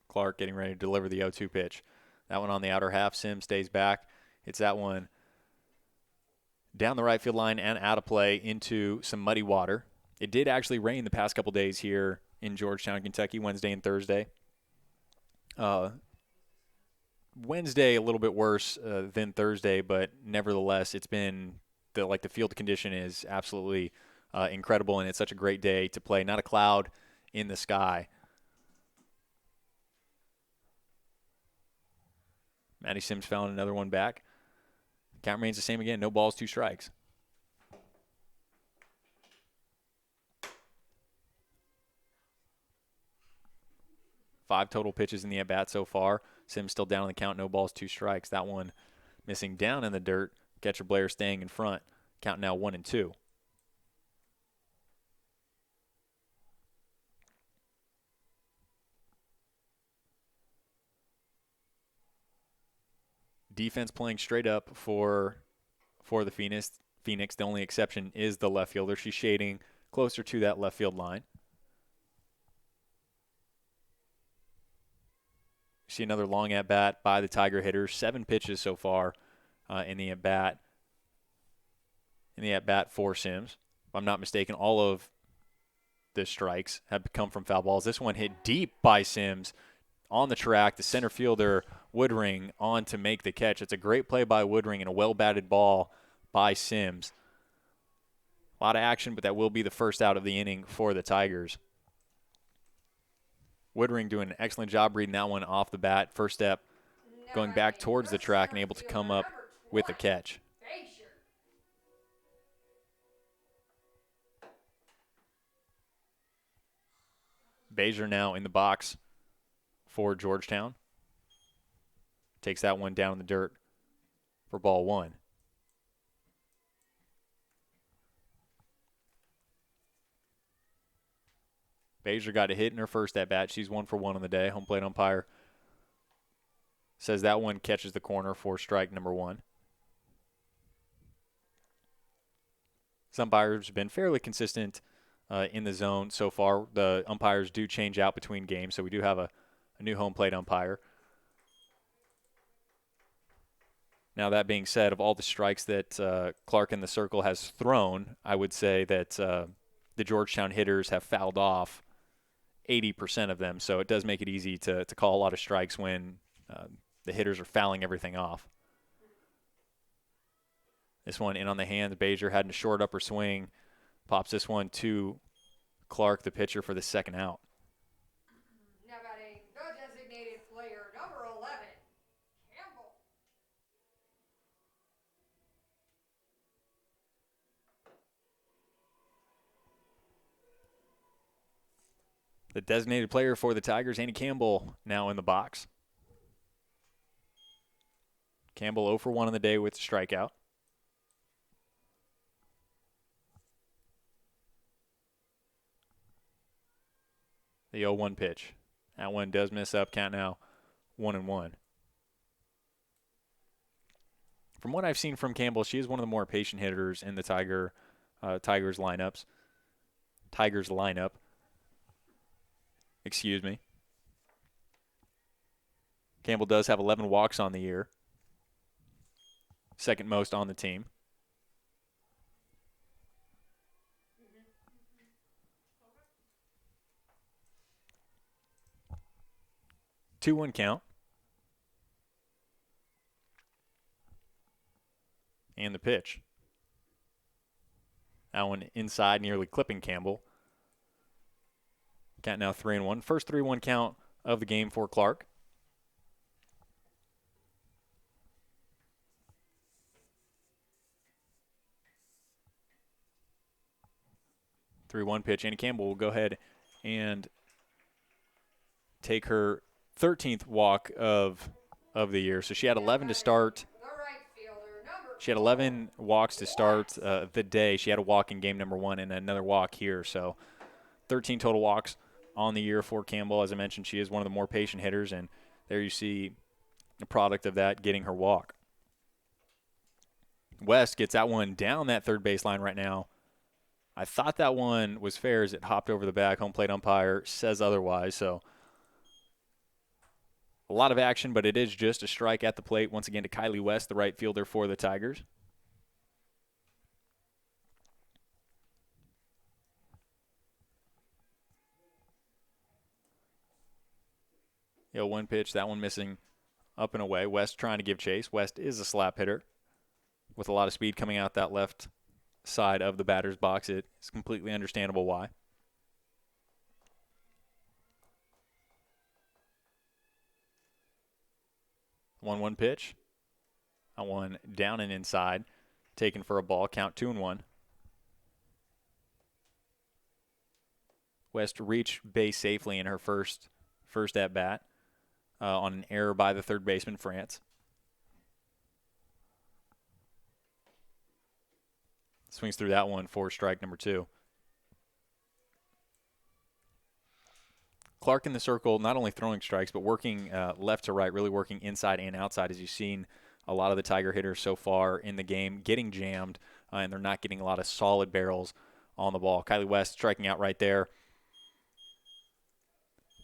Clark getting ready to deliver the 0-2 pitch. That one on the outer half. Sims stays back. Hits that one down the right field line and out of play into some muddy water. It did actually rain the past couple days here in Georgetown, Kentucky, Wednesday and Thursday. Wednesday a little bit worse than Thursday, but nevertheless, it's been the field condition is absolutely incredible, and it's such a great day to play. Not a cloud in the sky. Maddie Sims found another one back. Count remains the same again. No balls, 2 strikes. Five total pitches in the at-bat so far. Sims still down on the count. No balls, 2 strikes. That one missing down in the dirt. Catcher Blair staying in front. Count now 1-2. Defense playing straight up for the Phoenix. The only exception is the left fielder. She's shading closer to that left field line. See another long at-bat by the Tiger hitters. 7 pitches so far in the at-bat. For Sims. If I'm not mistaken, all of the strikes have come from foul balls. This one hit deep by Sims on the track. The center fielder, Woodring, on to make the catch. It's a great play by Woodring and a well-batted ball by Sims. A lot of action, but that will be the first out of the inning for the Tigers. Woodring doing an excellent job reading that one off the bat. First step, going back towards the track and able to come up with the catch. Bazier now in the box for Georgetown. Takes that one down in the dirt for ball one. Baszler got a hit in her first at bat. She's 1 for 1 on the day. Home plate umpire says that one catches the corner for strike number one. Some umpires have been fairly consistent in the zone so far. The umpires do change out between games, so we do have a new home plate umpire. Now, that being said, of all the strikes that Clark in the circle has thrown, I would say that the Georgetown hitters have fouled off 80% of them, so it does make it easy to call a lot of strikes when the hitters are fouling everything off. This one in on the hands. Baszler had a short upper swing. Pops this one to Clark, the pitcher, for the second out. Now batting the designated player, number 11, Campbell. The designated player for the Tigers, Andy Campbell, now in the box. Campbell 0 for 1 on the day with a strikeout. The 0-1 pitch. That one does miss up. Count now 1-1. From what I've seen from Campbell, she is one of the more patient hitters in the Tigers lineup. Excuse me. Campbell does have 11 walks on the year. Second most on the team. Two 1 count. And the pitch. That one inside, nearly clipping Campbell. Count now 3-1. First 3-1 count of the game for Clark. The 3-1 pitch. Andy Campbell will go ahead and take her 13th walk of the year. So she had 11 to start. She had 11 walks to start the day. She had a walk in game number one and another walk here. So 13 total walks on the year for Campbell. As I mentioned, she is one of the more patient hitters, and there you see the product of that, getting her walk. West gets that one down that third baseline right now. I thought that one was fair as it hopped over the back. Home plate umpire says otherwise. So a lot of action, but it is just a strike at the plate. Once again to Kylie West, the right fielder for the Tigers. One pitch, that one missing up and away. West trying to give chase. West is a slap hitter with a lot of speed coming out that left side of the batter's box. It's completely understandable why. One pitch. That one down and inside, taken for a ball. Count 2-1. West reached base safely in her first at bat on an error by the third baseman, France. Swings through that one for strike number 2. Clark in the circle, not only throwing strikes, but working left to right, really working inside and outside, as you've seen a lot of the Tiger hitters so far in the game getting jammed, and they're not getting a lot of solid barrels on the ball. Kylie West striking out right there.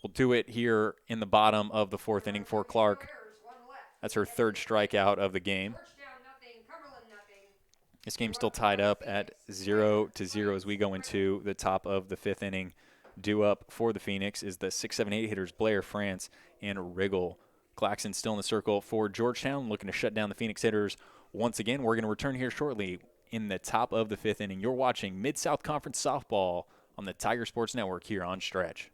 We'll do it here in the bottom of the fourth inning for Clark. That's her third strikeout of the game. This game's still tied up at 0-0 as we go into the top of the fifth inning. Due up for the Phoenix is the 6-7-8 hitters Blair, France, and Riggle. Claxton still in the circle for Georgetown, looking to shut down the Phoenix hitters once again. We're going to return here shortly in the top of the fifth inning. You're watching Mid-South Conference Softball on the Tiger Sports Network here on Stretch.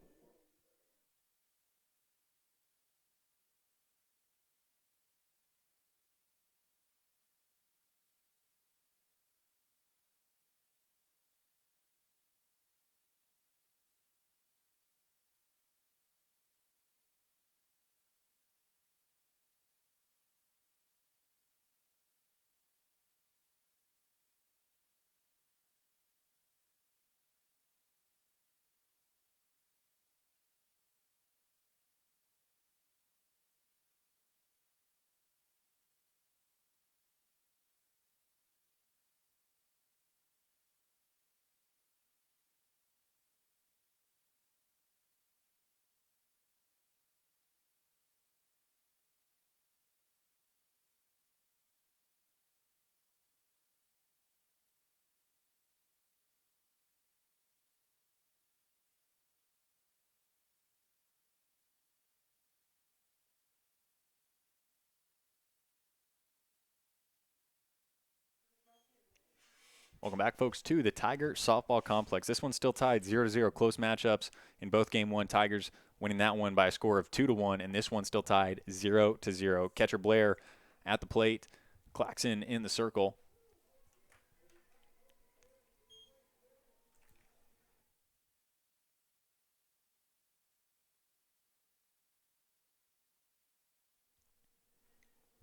Welcome back, folks, to the Tiger Softball Complex. This one's still tied 0-0, close matchups in both game one. Tigers winning that one by a score of 2-1, and this one's still tied 0-0. Catcher Blair at the plate, Claxon in the circle.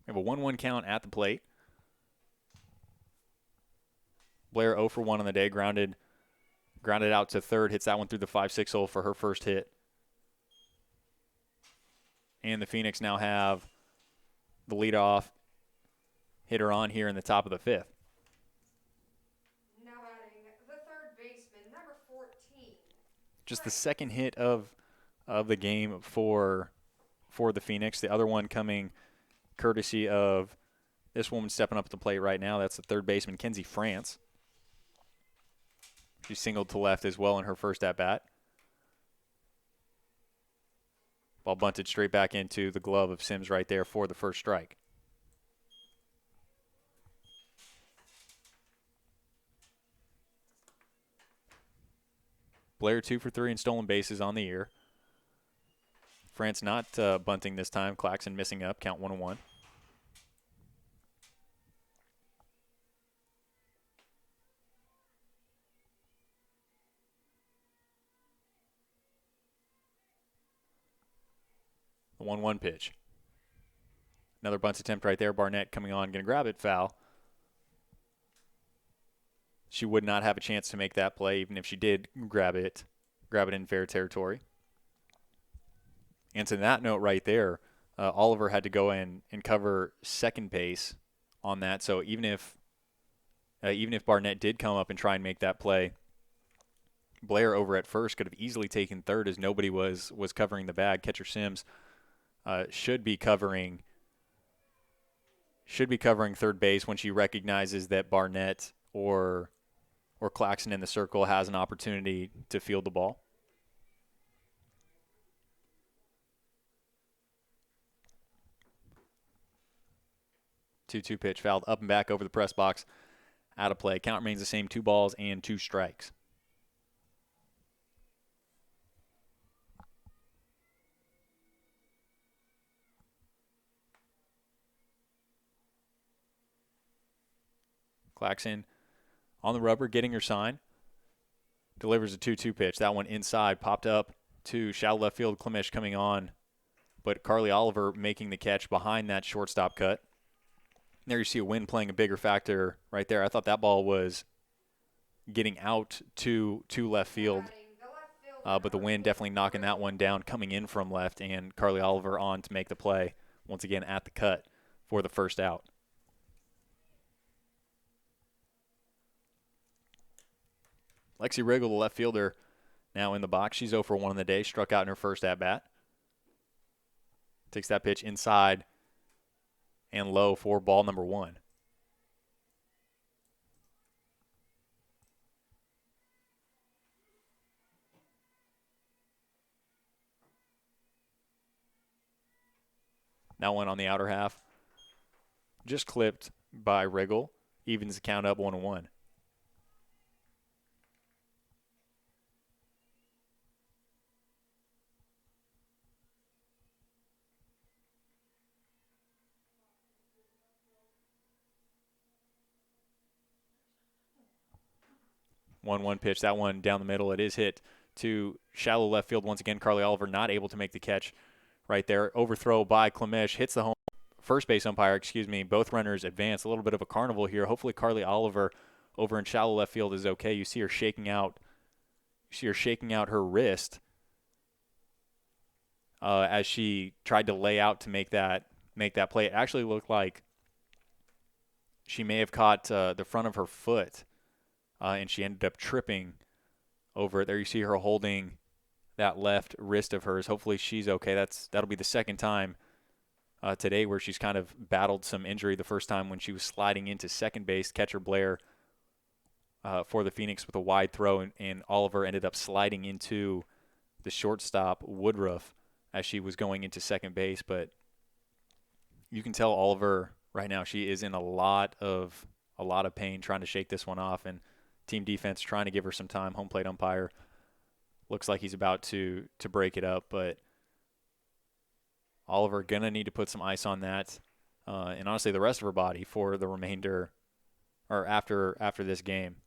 We have a 1-1 count at the plate. Blair 0 for 1 on the day, grounded out to third, hits that one through the 5-6 hole for her first hit. And the Phoenix now have the leadoff hitter on here in the top of the fifth. Now batting the third baseman, number 14. Just the second hit of the game for the Phoenix. The other one coming courtesy of this woman stepping up at the plate right now. That's the third baseman, Kenzie France. She singled to left as well in her first at-bat. Ball bunted straight back into the glove of Sims right there for the first strike. Blair 2 for 3 in stolen bases on the year. France not bunting this time. Claxon missing up. Count 1-1. The 1-1 pitch. Another bunt attempt right there. Barnett coming on, going to grab it, foul. She would not have a chance to make that play, even if she did grab it in fair territory. And to that note right there, Oliver had to go in and cover second base on that. So even if Barnett did come up and try and make that play, Blair over at first could have easily taken third as nobody was covering the bag. Catcher Sims should be covering third base when she recognizes that Barnett or Claxon in the circle has an opportunity to field the ball. Two pitch fouled up and back over the press box, out of play. Count remains the same, 2 balls and 2 strikes. Claxon on the rubber, getting her sign. Delivers a 2-2 pitch. That one inside, popped up to shallow left field. Klimisch coming on, but Carly Oliver making the catch behind that shortstop cut. There you see a wind playing a bigger factor right there. I thought that ball was getting out to left field, but the wind definitely knocking that one down, coming in from left, and Carly Oliver on to make the play once again at the cut for the first out. Lexi Riggle, the left fielder, now in the box. She's 0 for 1 on the day, struck out in her first at-bat. Takes that pitch inside and low for ball number 1. Now one on the outer half. Just clipped by Riggle. Evens the count up 1-1. One pitch. That one down the middle. It is hit to shallow left field. Once again, Carly Oliver not able to make the catch right there. Overthrow by Klimisch. Hits the home first base umpire, Both runners advance. A little bit of a carnival here. Hopefully Carly Oliver over in shallow left field is okay. You see her shaking out her wrist as she tried to lay out to make that play. It actually looked like she may have caught the front of her foot. And she ended up tripping over it. There you see her holding that left wrist of hers. Hopefully she's okay. That'll be the second time today where she's kind of battled some injury. The first time when she was sliding into second base, catcher Blair for the Phoenix with a wide throw, and Oliver ended up sliding into the shortstop Woodruff as she was going into second base. But you can tell Oliver right now she is in a lot of a lot of pain trying to shake this one off, and team defense trying to give her some time. Home plate umpire looks like he's about to break it up, but Oliver going to need to put some ice on that, and honestly the rest of her body for the remainder or after this game.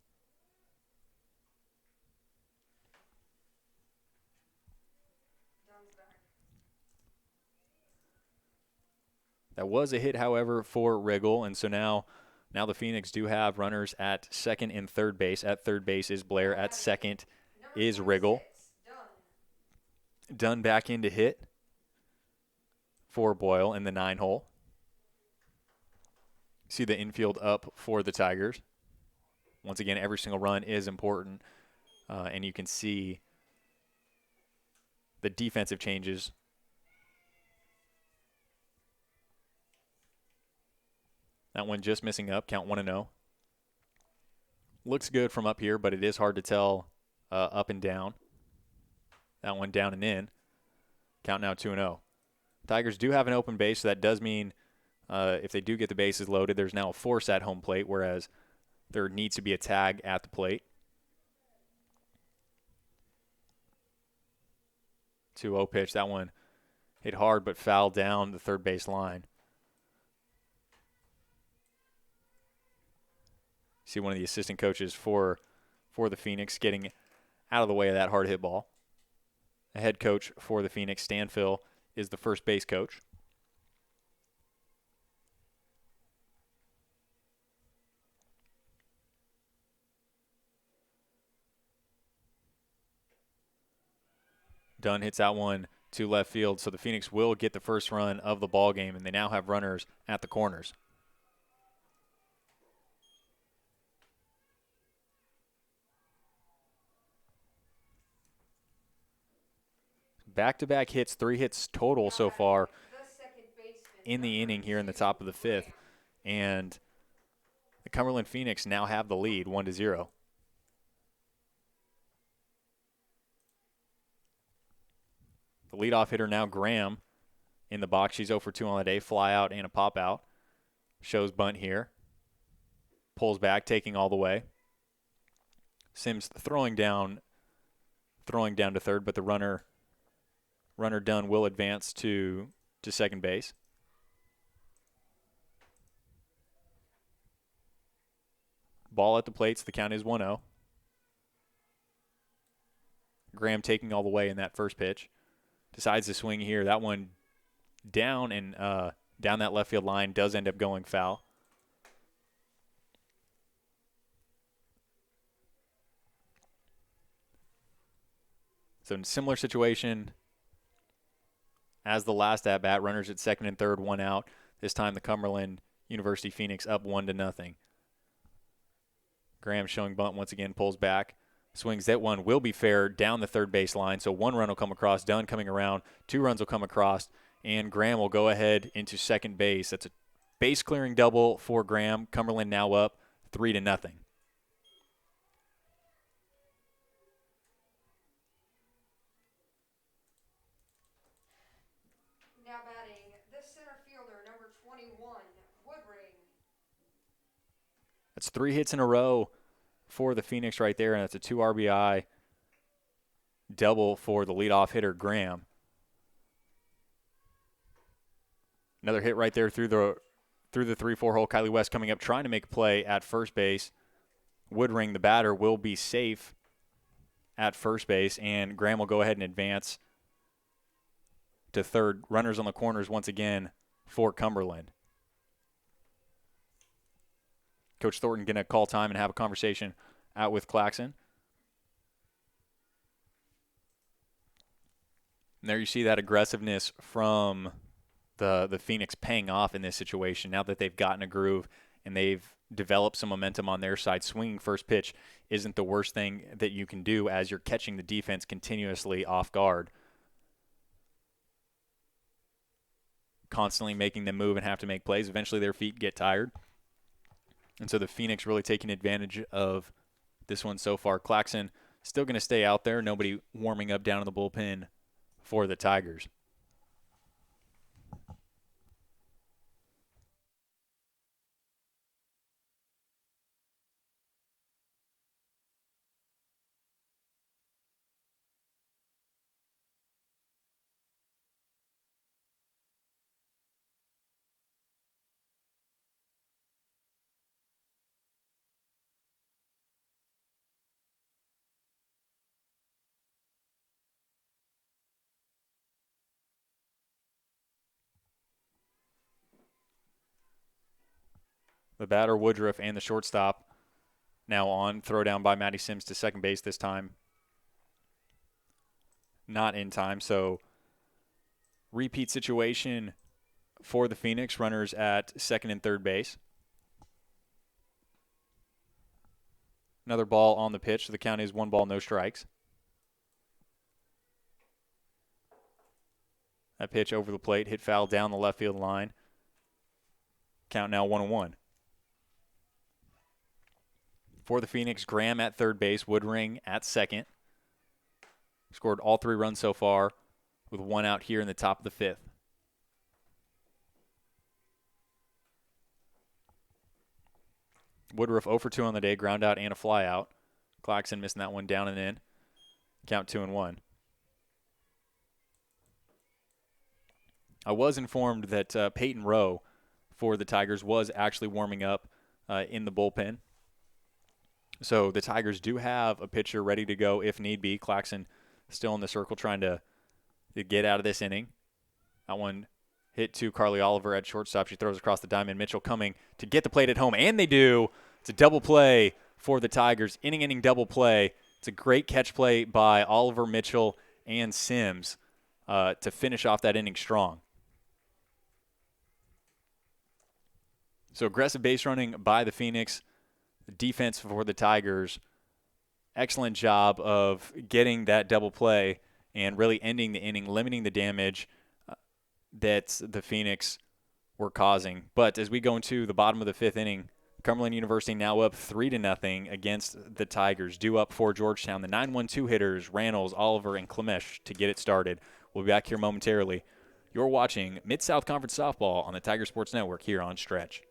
That was a hit, however, for Riggle, and so now the Phoenix do have runners at second and third base. At third base is Blair. At second is Riggle. Dunn back in to hit for Boyle in the 9-hole. See the infield up for the Tigers. Once again, every single run is important, and you can see the defensive changes. That one just missing up, count 1-0. Looks good from up here, but it is hard to tell up and down. That one down and in. Count now 2-0. Tigers do have an open base, so that does mean if they do get the bases loaded, there's now a force at home plate, whereas there needs to be a tag at the plate. 2-0 pitch. That one hit hard but fouled down the third base line. See one of the assistant coaches for the Phoenix getting out of the way of that hard hit ball. The head coach for the Phoenix, Stanfill, is the first base coach. Dunn hits that one to left field, so the Phoenix will get the first run of the ball game, and they now have runners at the corners. Back-to-back hits, 3 hits total so far in the inning here in the top of the 5th. And the Cumberland Phoenix now have the lead, 1-0. The leadoff hitter now, Graham, in the box. She's 0 for 2 on the day, fly out and a pop out. Shows bunt here. Pulls back, taking all the way. Sims throwing down to third, but the runner Dunn will advance to second base. Ball at the plate, so the count is 1-0. Graham taking all the way in that first pitch. Decides to swing here. That one down and down that left field line does end up going foul. So in a similar situation as the last at-bat, runners at second and third, 1 out. This time the Cumberland University Phoenix up 1-0. Graham showing bunt once again, pulls back. Swings that one, will be fair down the third base line. So 1 run will come across, Dunn coming around, 2 runs will come across, and Graham will go ahead into second base. That's a base clearing double for Graham. Cumberland now up 3-0. Now batting the center fielder, number 21, Woodring. That's 3 hits in a row for the Phoenix right there, and that's a 2 RBI double for the leadoff hitter, Graham. Another hit right there through the 3-4 hole. Kylie West coming up, trying to make a play at first base. Woodring, the batter, will be safe at first base, and Graham will go ahead and advance to third. Runners on the corners once again for Cumberland. Coach Thornton going to call time and have a conversation out with Claxon. And there you see that aggressiveness from the Phoenix paying off in this situation now that they've gotten a groove and they've developed some momentum on their side. Swinging first pitch isn't the worst thing that you can do as you're catching the defense continuously off guard. Constantly making them move and have to make plays. Eventually their feet get tired. And so the Phoenix really taking advantage of this one so far. Claxon still going to stay out there. Nobody warming up down in the bullpen for the Tigers. The batter, Woodruff, and the shortstop now on. Throw down by Matty Sims to second base this time. Not in time, so repeat situation for the Phoenix. Runners at second and third base. Another ball on the pitch. So the count is 1 ball, no strikes. That pitch over the plate, hit foul down the left field line. Count now 1-1. For the Phoenix, Graham at third base, Woodring at second. Scored all 3 runs so far with 1 out here in the top of the 5th. Woodruff 0 for 2 on the day, ground out and a fly out. Claxon missing that one down and in. Count 2-1. I was informed that Peyton Rowe for the Tigers was actually warming up in the bullpen. So the Tigers do have a pitcher ready to go if need be. Claxon still in the circle trying to get out of this inning. That one hit to Carly Oliver at shortstop. She throws across the diamond. Mitchell coming to get the plate at home, and they do. It's a double play for the Tigers. Inning double play. It's a great catch play by Oliver, Mitchell, and Sims to finish off that inning strong. So aggressive base running by the Phoenix. The defense for the Tigers, excellent job of getting that double play and really ending the inning, limiting the damage that the Phoenix were causing. But as we go into the bottom of the 5th inning, Cumberland University now up 3-0 against the Tigers. Due up for Georgetown, the 9-1-2 hitters, Randalls, Oliver, and Klemesh to get it started. We'll be back here momentarily. You're watching Mid-South Conference Softball on the Tiger Sports Network here on Stretch.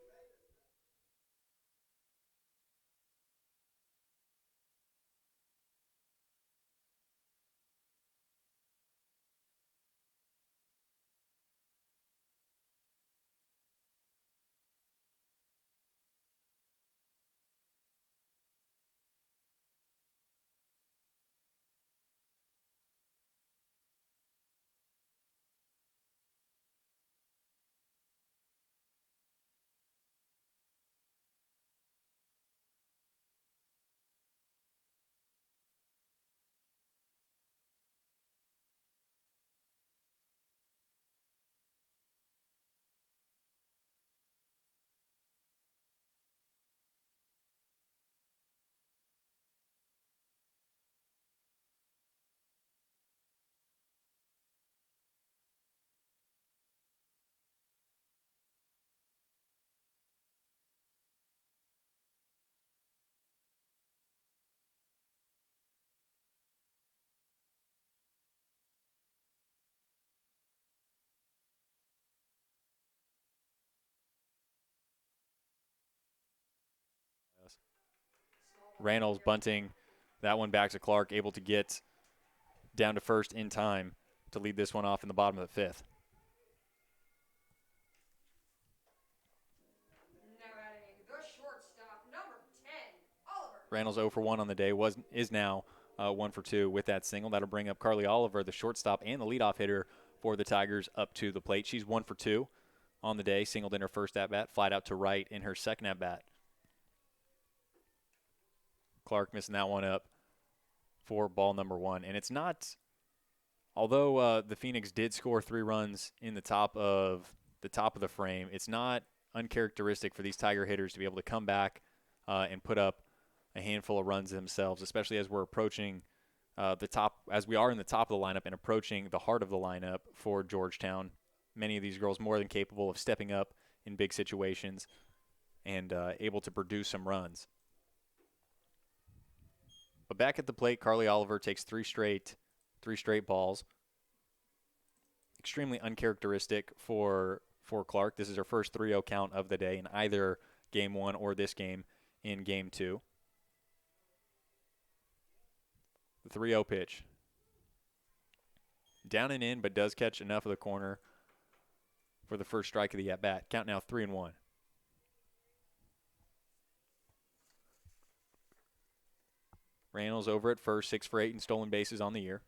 Randalls bunting that one back to Clark, able to get down to first in time to lead this one off in the bottom of the 5th. Now batting the shortstop, number 10, Oliver. Randalls 0 for 1 on the day, is now 1 for 2 with that single. That'll bring up Carly Oliver, the shortstop and the leadoff hitter for the Tigers, up to the plate. She's 1 for 2 on the day, singled in her first at-bat, flied out to right in her second at-bat. Clark missing that one up for ball number 1. And it's not, although the Phoenix did score 3 runs in the top of the frame, it's not uncharacteristic for these Tiger hitters to be able to come back and put up a handful of runs themselves, especially as we're approaching as we are in the top of the lineup and approaching the heart of the lineup for Georgetown. Many of these girls more than capable of stepping up in big situations and able to produce some runs. But back at the plate, Carly Oliver takes 3 straight balls. Extremely uncharacteristic for Clark. This is her first 3-0 count of the day in either Game 1 or this game in Game 2. The 3-0 pitch. Down and in, but does catch enough of the corner for the first strike of the at-bat. Count now 3-1. Randalls over at first, 6 for 8 in stolen bases on the year.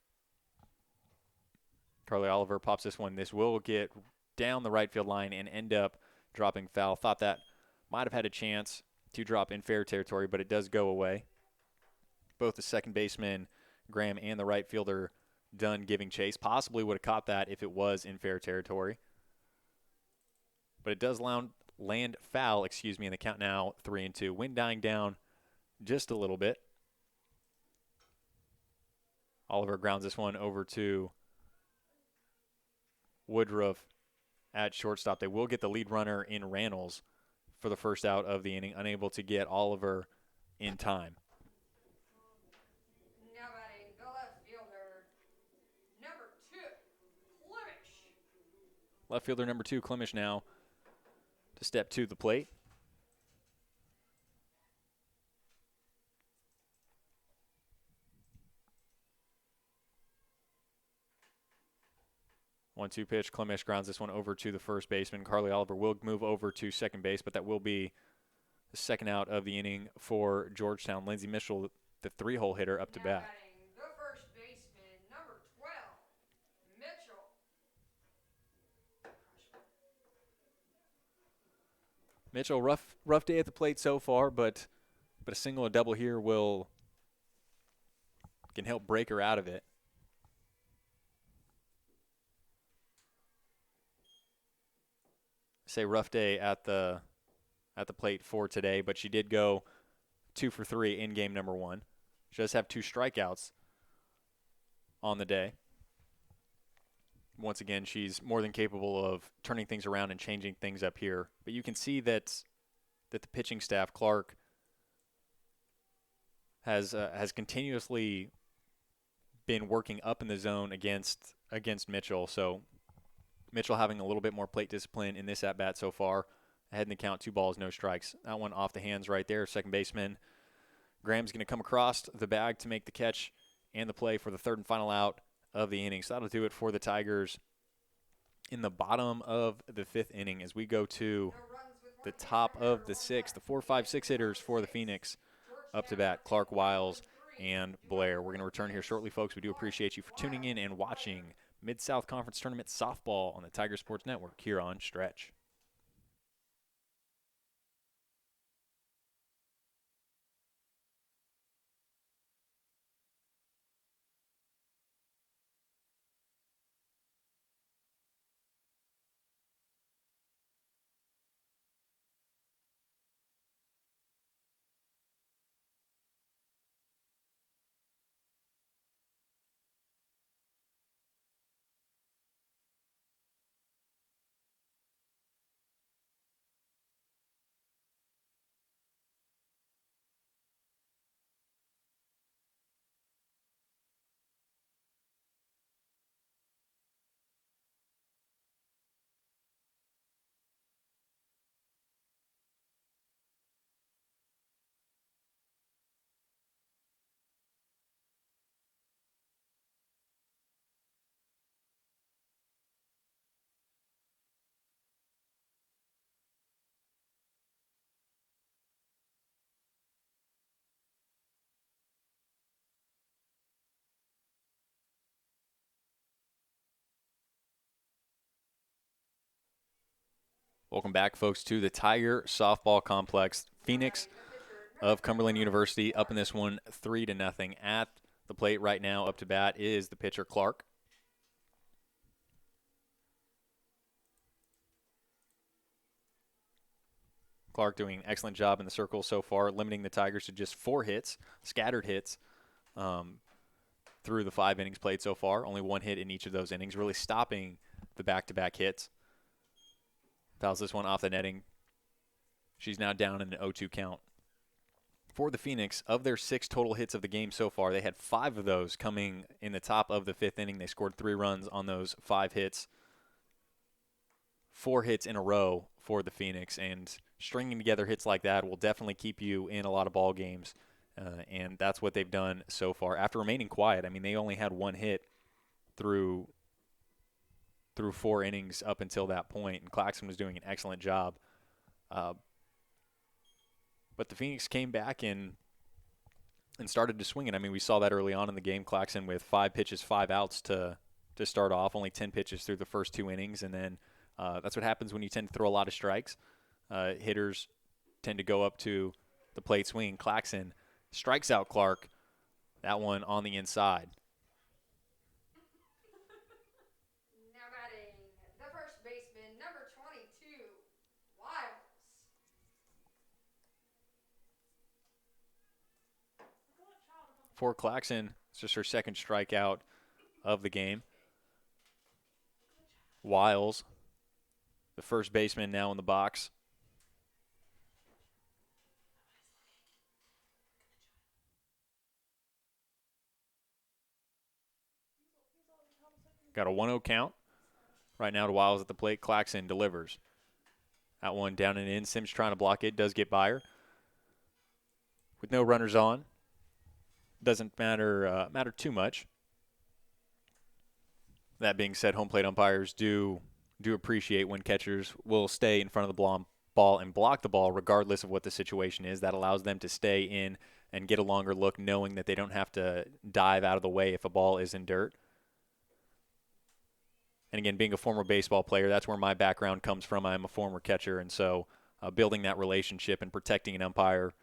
Carly Oliver pops this one. This will get down the right field line and end up dropping foul. Thought that might have had a chance to drop in fair territory, but it does go away. Both the second baseman, Graham, and the right fielder, Dunn, giving chase. Possibly would have caught that if it was in fair territory. But it does land foul, and the count now 3-2. Wind dying down just a little bit. Oliver grounds this one over to Woodruff at shortstop. They will get the lead runner in Randalls for the first out of the inning, unable to get Oliver in time. Now batting the left fielder, number 2, Klimisch. Left fielder number 2, Klimisch, now to step to the plate. One-two pitch. Klimisch grounds this one over to the first baseman. Carly Oliver will move over to second base, but that will be the second out of the inning for Georgetown. Lindsey Mitchell, the 3-hole hitter, up to bat. Batting the first baseman, number 12, Mitchell. Mitchell, rough day at the plate so far, but a single or double here can help break her out of it. Say rough day at the plate for today, but she did go 2 for 3 in game number 1. She does have 2 strikeouts on the day. Once again, she's more than capable of turning things around and changing things up here. But you can see that the pitching staff, Clark, has continuously been working up in the zone against Mitchell. So Mitchell having a little bit more plate discipline in this at-bat so far. Ahead in the count, 2 balls, no strikes. That one off the hands right there. Second baseman Graham's going to come across the bag to make the catch and the play for the third and final out of the inning. So that'll do it for the Tigers in the bottom of the 5th inning as we go to the top of the 6th. The 4, 5, 6 hitters for the Phoenix up to bat, Clark, Wiles, and Blair. We're going to return here shortly, folks. We do appreciate you for tuning in and watching Mid-South Conference Tournament Softball on the Tiger Sports Network here on Stretch. Welcome back, folks, to the Tiger Softball Complex. Phoenix of Cumberland University up in this one 3-0. At the plate right now, up to bat, is the pitcher Clark. Clark doing an excellent job in the circle so far, limiting the Tigers to just 4 hits, scattered hits, through the 5 innings played so far. Only 1 hit in each of those innings, really stopping the back-to-back hits. Fouls this one off the netting. She's now down in an 0-2 count. For the Phoenix, of their 6 total hits of the game so far, they had 5 of those coming in the top of the 5th inning. They scored 3 runs on those 5 hits. 4 hits in a row for the Phoenix, and stringing together hits like that will definitely keep you in a lot of ball games, and that's what they've done so far. After remaining quiet, I mean, they only had 1 hit through 4 innings up until that point, and Claxton was doing an excellent job. But the Phoenix came back and started to swing it. I mean, we saw that early on in the game. Claxton with 5 pitches, 5 outs to start off, only 10 pitches through the first 2 innings, and then that's what happens when you tend to throw a lot of strikes. Hitters tend to go up to the plate swinging. Claxon strikes out Clark. That one on the inside. Now batting the first baseman, number 22, Wiles. For Claxon, it's just her second strikeout of the game. Wiles, the first baseman, now in the box. Got a 1-0 count. Right now to Wiles at the plate. Claxon delivers. That one down and in. Sims trying to block it. Does get by her. With no runners on. Doesn't matter too much. That being said, home plate umpires do appreciate when catchers will stay in front of the ball and block the ball regardless of what the situation is. That allows them to stay in and get a longer look, knowing that they don't have to dive out of the way if a ball is in dirt. And again, being a former baseball player, that's where my background comes from. I'm a former catcher, and so building that relationship and protecting an umpire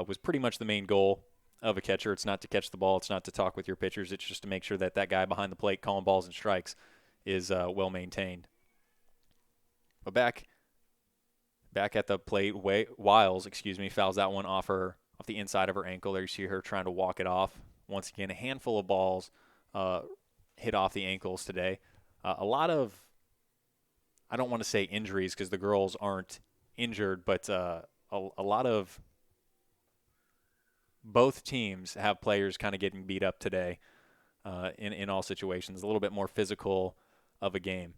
was pretty much the main goal of a catcher. It's not to catch the ball. It's not to talk with your pitchers. It's just to make sure that that guy behind the plate calling balls and strikes is well maintained. But back at the plate, Wiles, fouls that one off the inside of her ankle. There you see her trying to walk it off. Once again, a handful of balls hit off the ankles today. A lot of, I don't want to say injuries because the girls aren't injured, but a lot of both teams have players kind of getting beat up today in all situations. A little bit more physical of a game.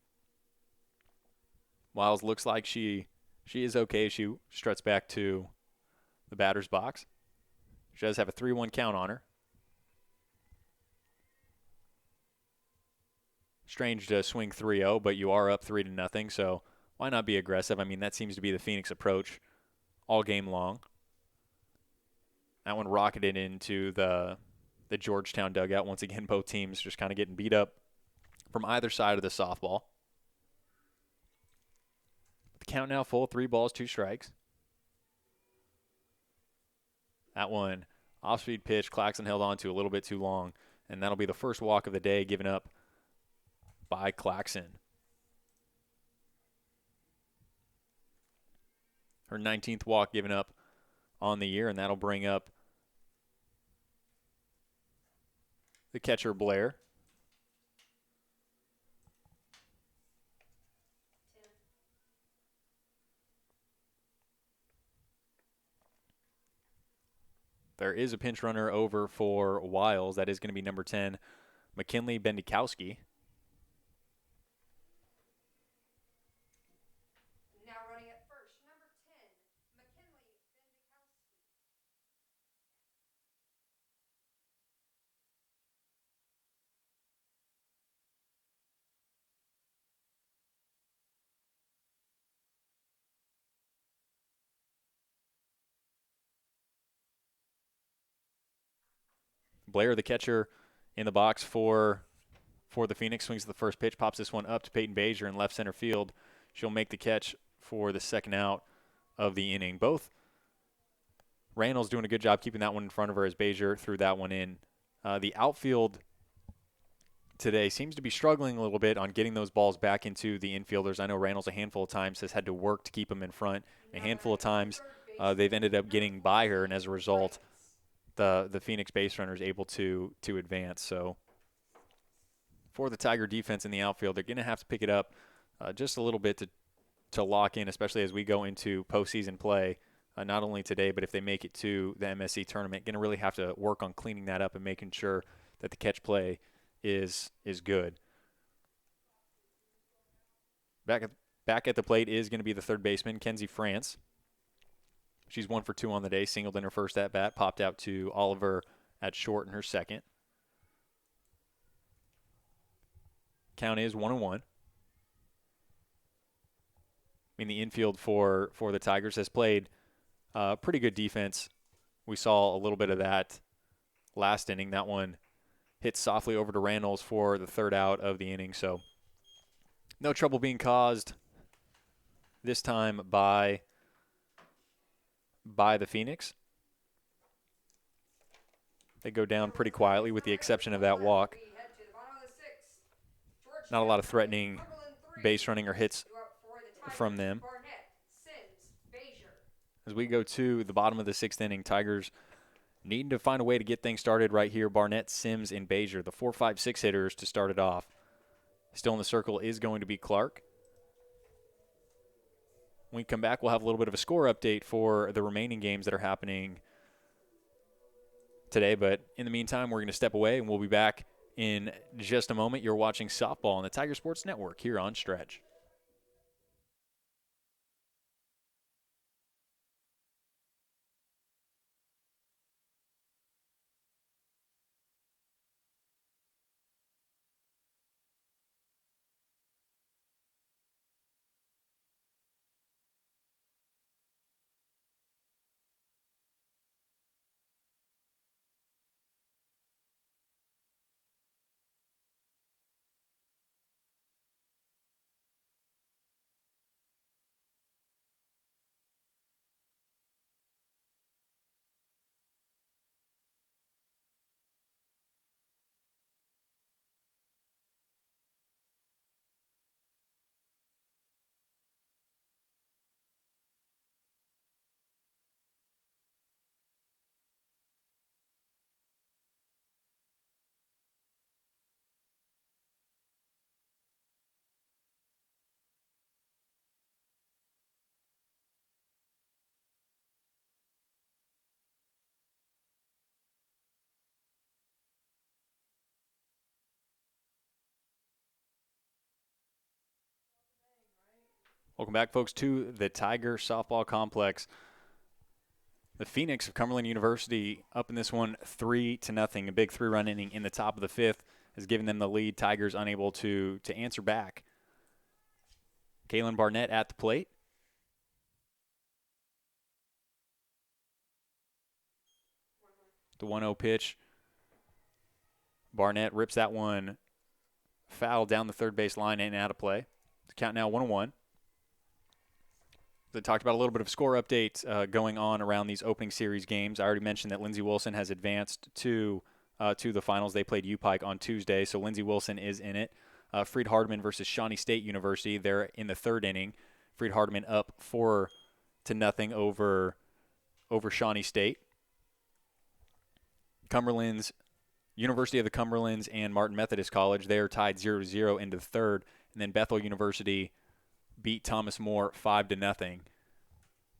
Wiles looks like she is okay. She struts back to the batter's box. She does have a 3-1 count on her. Strange to swing 3-0, but you are up 3-0, so why not be aggressive? I mean, that seems to be the Phoenix approach all game long. That one rocketed into the Georgetown dugout. Once again, both teams just kind of getting beat up from either side of the softball. The count now full, 3 balls, 2 strikes. That one, off-speed pitch, Claxon held on to a little bit too long, and that'll be the first walk of the day given up by Claxon. Her 19th walk given up on the year, and that'll bring up the catcher, Blair. There is a pinch runner over for Wiles. That is going to be number 10, McKinley Bendikowski. Now running at first, number 10, McKinley Bendikowski. Blair, the catcher, in the box for the Phoenix, swings the first pitch, pops this one up to Peyton Bazier in left center field. She'll make the catch for the second out of the inning. Both Randall's doing a good job keeping that one in front of her as Bazier threw that one in. The outfield today seems to be struggling a little bit on getting those balls back into the infielders. I know Randall's a handful of times has had to work to keep them in front. A handful of times they've ended up getting by her, and as a result, the Phoenix base runner is able to advance. So for the Tiger defense in the outfield, they're going to have to pick it up just a little bit to lock in, especially as we go into postseason play. Not only today, but if they make it to the MSC tournament, going to really have to work on cleaning that up and making sure that the catch play is good. Back at the plate is going to be the third baseman, Kenzie France. She's 1 for 2 on the day, singled in her first at-bat, popped out to Oliver at short in her second. Count is 1-1. I mean, the infield for the Tigers has played pretty good defense. We saw a little bit of that last inning. That one hit softly over to Randalls for the third out of the inning. So no trouble being caused this time by by the Phoenix. They go down pretty quietly with the exception of that walk. We head to the bottom of the sixth. Not a lot of Georgetown, threatening Cumberland 3. base running or hits Due up for the Tigers, from them. Barnett, Sims, Bazier. As we go to the bottom of the sixth inning, Tigers needing to find a way to get things started right here. Barnett, Sims, and Bazier, the 4, 5, 6 hitters to start it off. Still in the circle is going to be Clark. When we come back, we'll have a little bit of a score update for the remaining games that are happening today. But in the meantime, we're going to step away, and we'll be back in just a moment. You're watching softball on the Tiger Sports Network here on Stretch. Welcome back, folks, to the Tiger Softball Complex. The Phoenix of Cumberland University up in this one 3-0. A big 3-run inning in the top of the fifth has given them the lead. Tigers unable to answer back. Kaylin Barnett at the plate. The 1-0 pitch. Barnett rips that one foul down the third base line and out of play. The count now 1-1. I talked about a little bit of score update going on around these opening series games. I already mentioned that Lindsey Wilson has advanced to the finals. They played U-Pike on Tuesday, so Lindsey Wilson is in it. Freed Hardeman versus Shawnee State University. They're in the third inning. Freed Hardeman up 4-0 over Shawnee State. Cumberland's University of the Cumberlands and Martin Methodist College, they are tied 0-0 into the third. And then Bethel University beat Thomas More 5-0.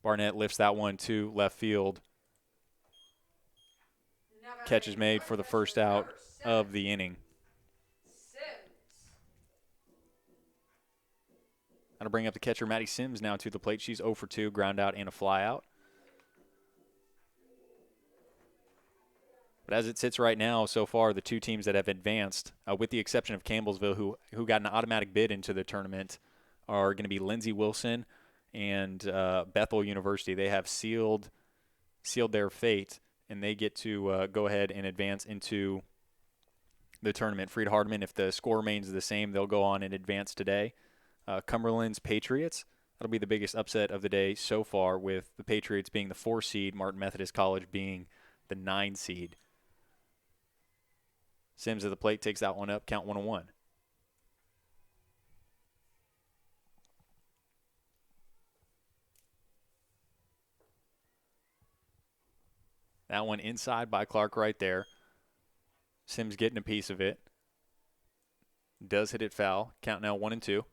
Barnett lifts that one to left field. Catch is made for the first out of the inning. That'll bring up the catcher, Maddie Sims, now to the plate. She's 0 for 2, ground out and a fly out. But as it sits right now, so far, the two teams that have advanced, with the exception of Campbellsville, who got an automatic bid into the tournament, are going to be Lindsey Wilson and Bethel University. They have sealed their fate, and they get to go ahead and advance into the tournament. Freed Hardeman, if the score remains the same, they'll go on and advance today. Cumberland's Patriots, that'll be the biggest upset of the day so far, with the Patriots being the 4 seed, Martin Methodist College being the 9 seed. Sims at the plate takes that one up, count 1-1. That one inside by Clark right there. Sims getting a piece of it. Does hit it foul. Count now 1-2.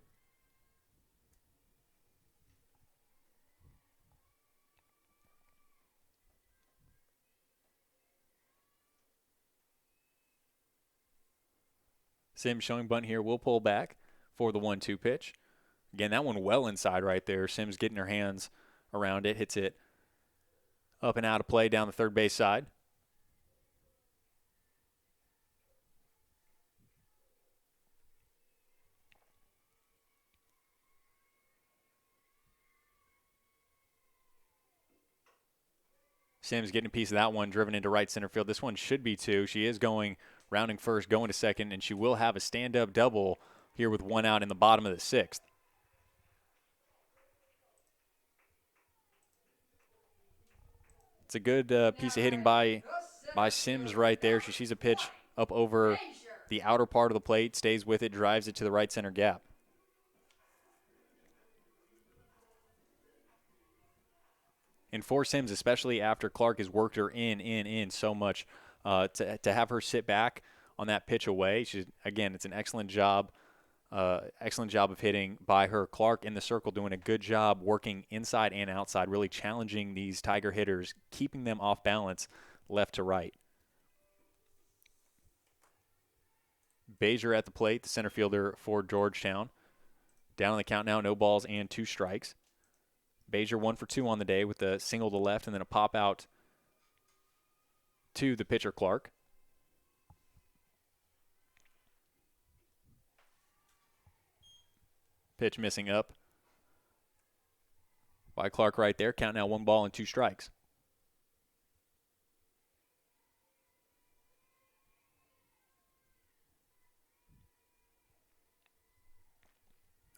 Sims showing bunt here. Will pull back for the 1-2 pitch. Again, that one well inside right there. Sims getting her hands around it. Hits it up and out of play down the third base side. Sims getting a piece of that one, driven into right center field. This one should be 2. She is going rounding first, going to second, and she will have a stand-up double here with 1 out in the bottom of the 6th. It's a good piece of hitting by Sims right there. She sees a pitch up over the outer part of the plate, stays with it, drives it to the right center gap. And for Sims, especially after Clark has worked her in so much, to have her sit back on that pitch away, again, it's an excellent job of hitting by her. Clark in the circle doing a good job working inside and outside, really challenging these Tiger hitters, keeping them off balance left to right. Bajer at the plate, the center fielder for Georgetown. Down on the count now, no balls and 2 strikes. Bajer 1 for 2 on the day with a single to left and then a pop out to the pitcher Clark. Pitch missing up by Clark right there. Count now 1 ball and 2 strikes.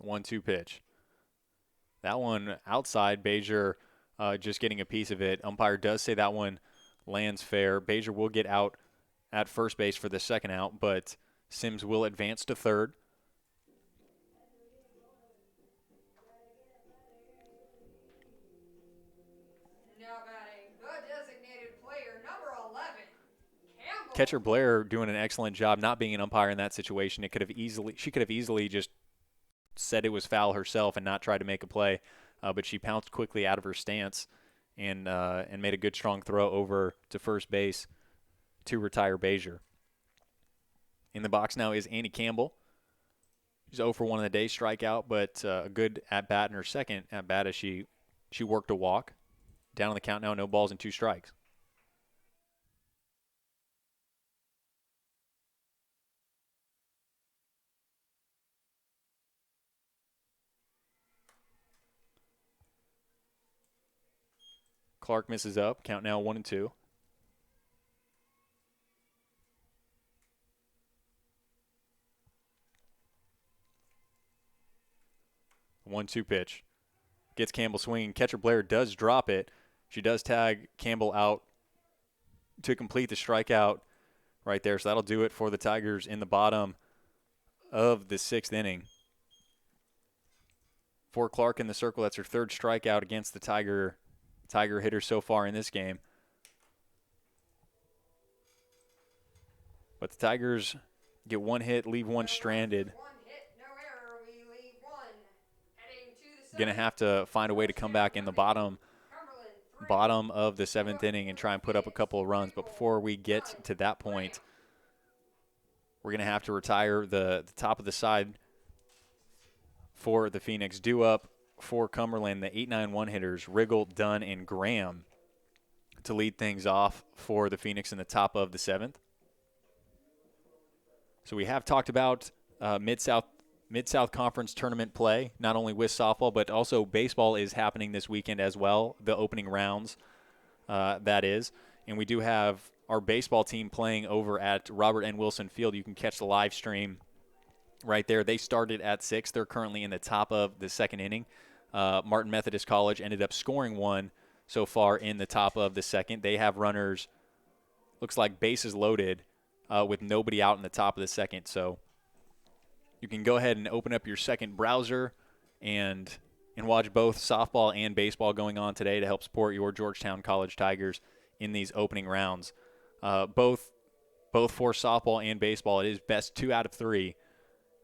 The 1-2 pitch. That one outside, Bajer just getting a piece of it. Umpire does say that one lands fair. Bajer will get out at first base for the second out, but Sims will advance to third. Now batting the designated player, number 11, Campbell. Catcher Blair doing an excellent job not being an umpire in that situation. She could have easily just said it was foul herself and not tried to make a play, but she pounced quickly out of her stance and made a good strong throw over to first base to retire Bajer. In the box now is Annie Campbell. She's 0 for 1 on the day, strikeout, but a good at-bat in her second at-bat as she worked a walk. Down on the count now, no balls and 2 strikes. Clark misses up. Count now 1-2. The 1-2 pitch. Gets Campbell swinging. Catcher Blair does drop it. She does tag Campbell out to complete the strikeout right there. So that'll do it for the Tigers in the bottom of the 6th inning. For Clark in the circle, that's her 3rd strikeout against the Tiger hitter so far in this game. But the Tigers get 1 hit, leave 1 stranded. 1 hit, no error, we leave 1. Heading to the Going to have to find a way to come back in the bottom of the 7th inning and try and put up a couple of runs. But before we get to that point, we're going to have to retire the top of the side for the Phoenix. Due up for Cumberland, the 8-9-1 hitters, Riggle, Dunn, and Graham, to lead things off for the Phoenix in the top of the 7th. So we have talked about Mid-South Conference tournament play, not only with softball, but also baseball is happening this weekend as well, the opening rounds, that is. And we do have our baseball team playing over at Robert N. Wilson Field. You can catch the live stream right there. They started at 6. They're currently in the top of the 2nd inning. Martin Methodist College ended up scoring 1 so far in the top of the 2nd. They have runners, looks like bases loaded, with nobody out in the top of the 2nd. So you can go ahead and open up your second browser and watch both softball and baseball going on today to help support your Georgetown College Tigers in these opening rounds. Both for softball and baseball, it is best 2 out of 3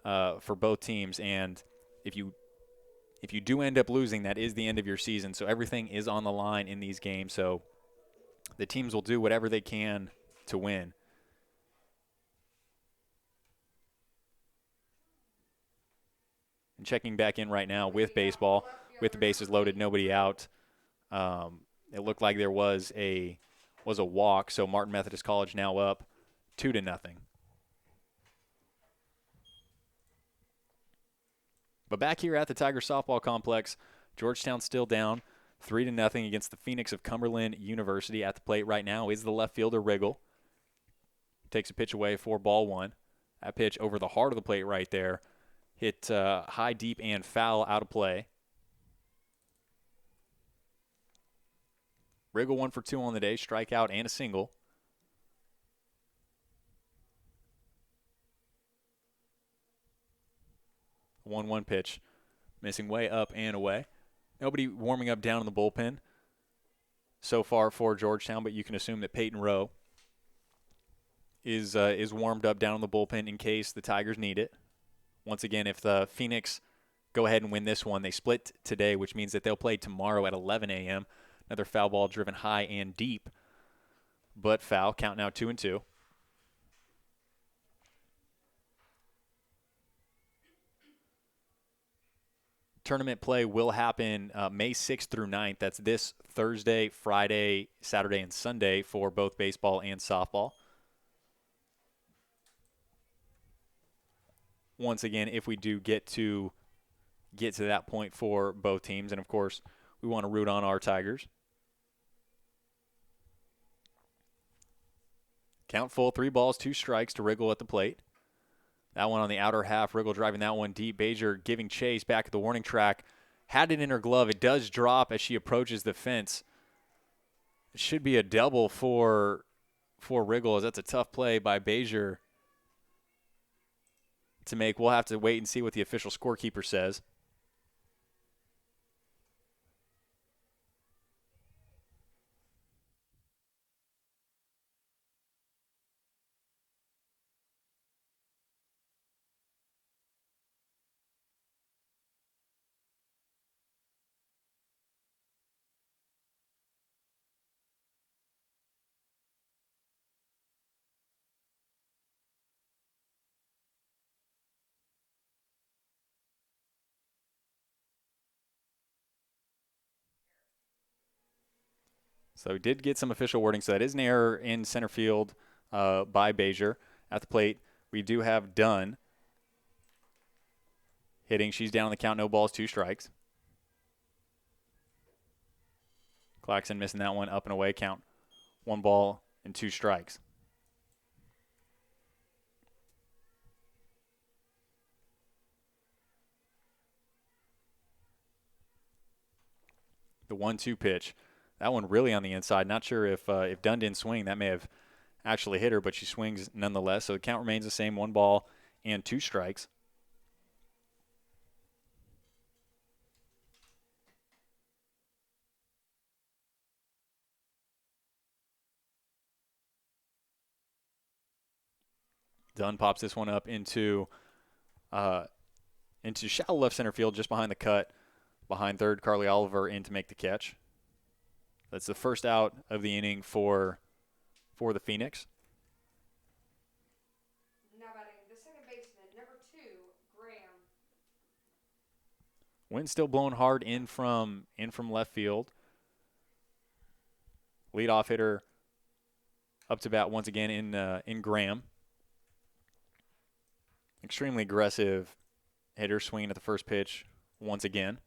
for both teams. And if you do end up losing, that is the end of your season. So everything is on the line in these games. So the teams will do whatever they can to win. And checking back in right now with baseball, with the bases loaded, nobody out. It looked like there was a walk. So Martin Methodist College now up 2-0. But back here at the Tiger softball complex, Georgetown still down 3-0 against the Phoenix of Cumberland University. At the plate right now is the left fielder Riggle. Takes a pitch away for ball 1. That pitch over the heart of the plate right there. Hit high, deep, and foul out of play. Riggle 1 for 2 on the day, strikeout and a single. The 1-1 pitch, missing way up and away. Nobody warming up down in the bullpen so far for Georgetown, but you can assume that Peyton Rowe is warmed up down in the bullpen in case the Tigers need it. Once again, if the Phoenix go ahead and win this one, they split today, which means that they'll play tomorrow at 11 a.m. Another foul ball driven high and deep, but foul. Count now 2-2. Tournament play will happen May 6th through 9th. That's this Thursday, Friday, Saturday, and Sunday for both baseball and softball. Once again, if we do get to that point for both teams, and of course, we want to root on our Tigers. Count full, 3 balls, 2 strikes to Riggle at the plate. That one on the outer half, Riggle driving that one deep. Bajer giving chase back at the warning track. Had it in her glove. It does drop as she approaches the fence. It should be a double for Riggle, as that's a tough play by Bajer to make. We'll have to wait and see what the official scorekeeper says. So we did get some official wording. So that is an error in center field by Bajer. At the plate, we do have Dunn hitting. She's down on the count. No balls, 2 strikes. Claxon missing that one, up and away. Count 1 ball and 2 strikes. The 1-2 pitch. That one really on the inside. Not sure if Dunn didn't swing, that may have actually hit her, but she swings nonetheless. So the count remains the same, 1 ball and 2 strikes. Dunn pops this one up into shallow left center field, just behind the cut, behind third. Carly Oliver in to make the catch. That's the first out of the inning for the Phoenix. Now batting the second baseman, number 2, Graham. Wind still blowing hard in from left field. Leadoff hitter up to bat once again in Graham. Extremely aggressive hitter, swinging at the first pitch once again.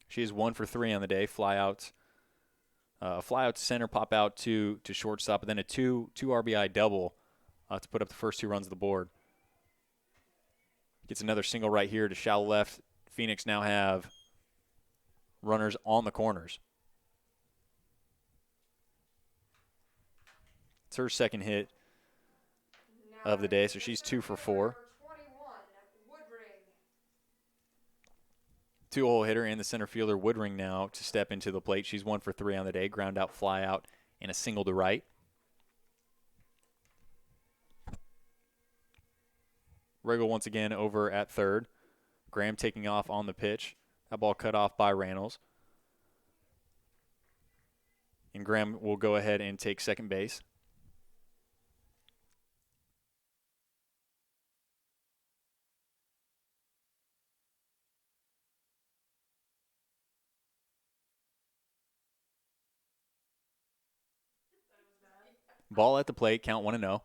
She is 1 for 3 on the day. Fly out to center, pop out to shortstop, and then a two RBI double to put up the first 2 runs of the board. Gets another single right here to shallow left. Phoenix now have runners on the corners. It's her second hit of the day, so she's 2 for 4. 2-hole hitter and the center fielder Woodring now to step into the plate. She's 1 for 3 on the day. Ground out, fly out, and a single to right. Riggle once again over at third. Graham taking off on the pitch. That ball cut off by Randalls. And Graham will go ahead and take second base. Ball at the plate, count 1-0.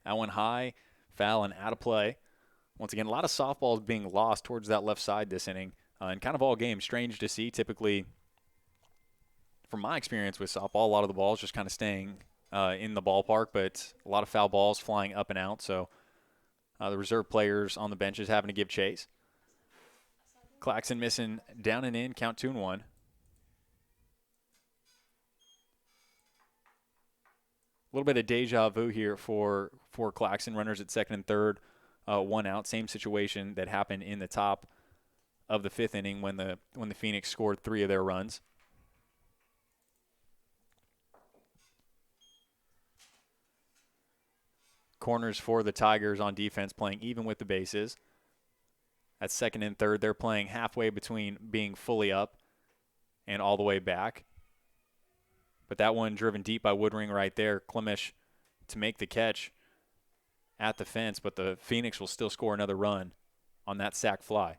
That one high, foul, and out of play. Once again, a lot of softballs being lost towards that left side this inning. And kind of all game, strange to see. Typically, from my experience with softball, a lot of the balls just kind of staying in the ballpark, but a lot of foul balls flying up and out. So the reserve players on the benches having to give chase. Claxon missing down and in, count 2-1. little bit of deja vu here for Claxton. Runners at second and third, one out. Same situation that happened in the top of the fifth inning when the Phoenix scored 3 of their runs. Corners for the Tigers on defense, playing even with the bases. At second and third, they're playing halfway between being fully up and all the way back. But that one driven deep by Woodring right there. Klimisch to make the catch at the fence, but the Phoenix will still score another run on that sac fly.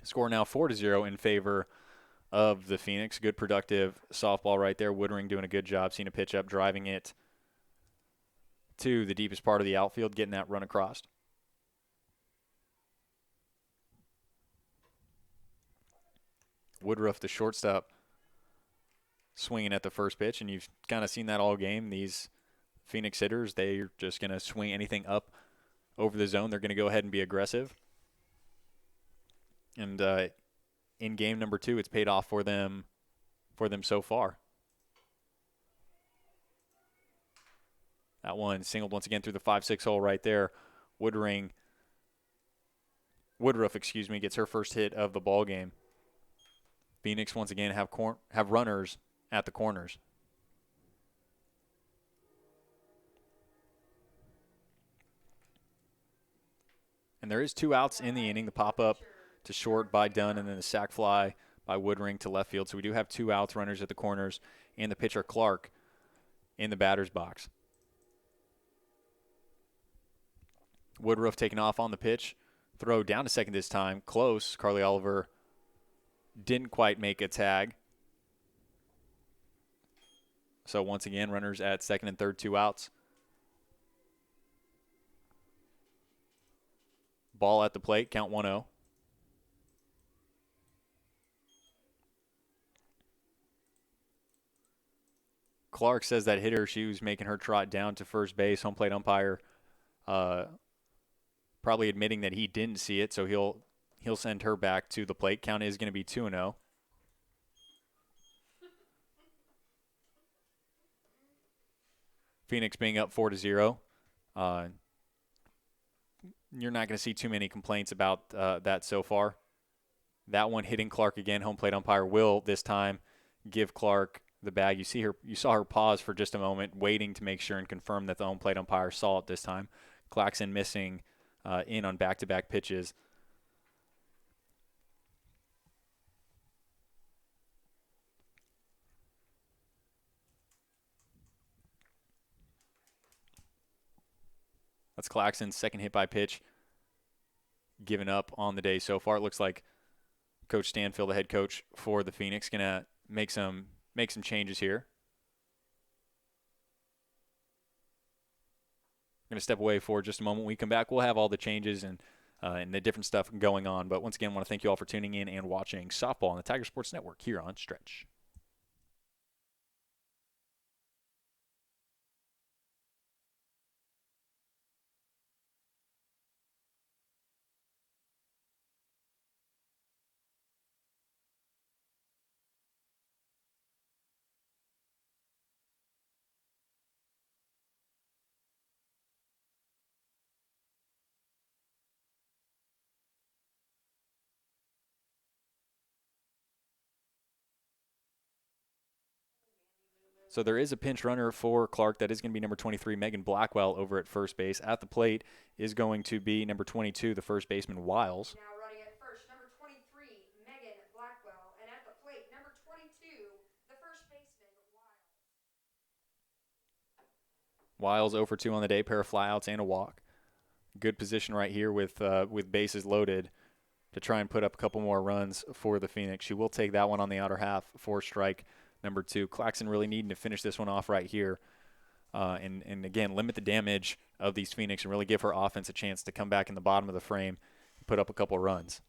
Score now 4-0 in favor of the Phoenix. Good productive softball right there. Woodring doing a good job, seeing a pitch up, driving it to the deepest part of the outfield, getting that run across. Woodruff, the shortstop, swinging at the first pitch, and you've kind of seen that all game. These Phoenix hitters, they're just going to swing anything up over the zone. They're going to go ahead and be aggressive. And in game number 2, it's paid off for them so far. That one singled once again through the 5-6 hole right there. Woodruff, gets her first hit of the ball game. Phoenix once again have runners at the corners. And there is 2 outs in the inning. The pop-up to short by Dunn, and then the sac fly by Woodring to left field. So we do have 2 outs, runners at the corners, and the pitcher Clark in the batter's box. Woodruff taking off on the pitch. Throw down to second this time. Close. Carly Oliver didn't quite make a tag. So once again, runners at second and third, 2 outs. Ball at the plate, count 1-0. Clark says that hitter, she was making her trot down to first base. Home plate umpire probably admitting that he didn't see it, so he'll send her back to the plate. Count is going to be 2-0. Phoenix being up 4-0. You're not going to see too many complaints about that so far. That one hitting Clark again. Home plate umpire will this time give Clark the bag. You saw her pause for just a moment, waiting to make sure and confirm that the home plate umpire saw it this time. Claxton missing in on back-to-back pitches. That's Claxton's second hit by pitch given up on the day so far. It looks like Coach Stanfield, the head coach for the Phoenix, going to make some changes here. Going to step away for just a moment. When we come back, we'll have all the changes and the different stuff going on. But once again, I want to thank you all for tuning in and watching softball on the Tiger Sports Network here on Stretch. So there is a pinch runner for Clark. That is going to be number 23, Megan Blackwell, over at first base. At the plate is going to be number 22, the first baseman, Wiles. Now running at first, number 23, Megan Blackwell. And at the plate, number 22, the first baseman, Wiles 0 for 2 on the day, pair of flyouts and a walk. Good position right here with bases loaded to try and put up a couple more runs for the Phoenix. She will take that one on the outer half for strike number 2. Claxton really needing to finish this one off right here and again, limit the damage of these Phoenix and really give her offense a chance to come back in the bottom of the frame and put up a couple runs.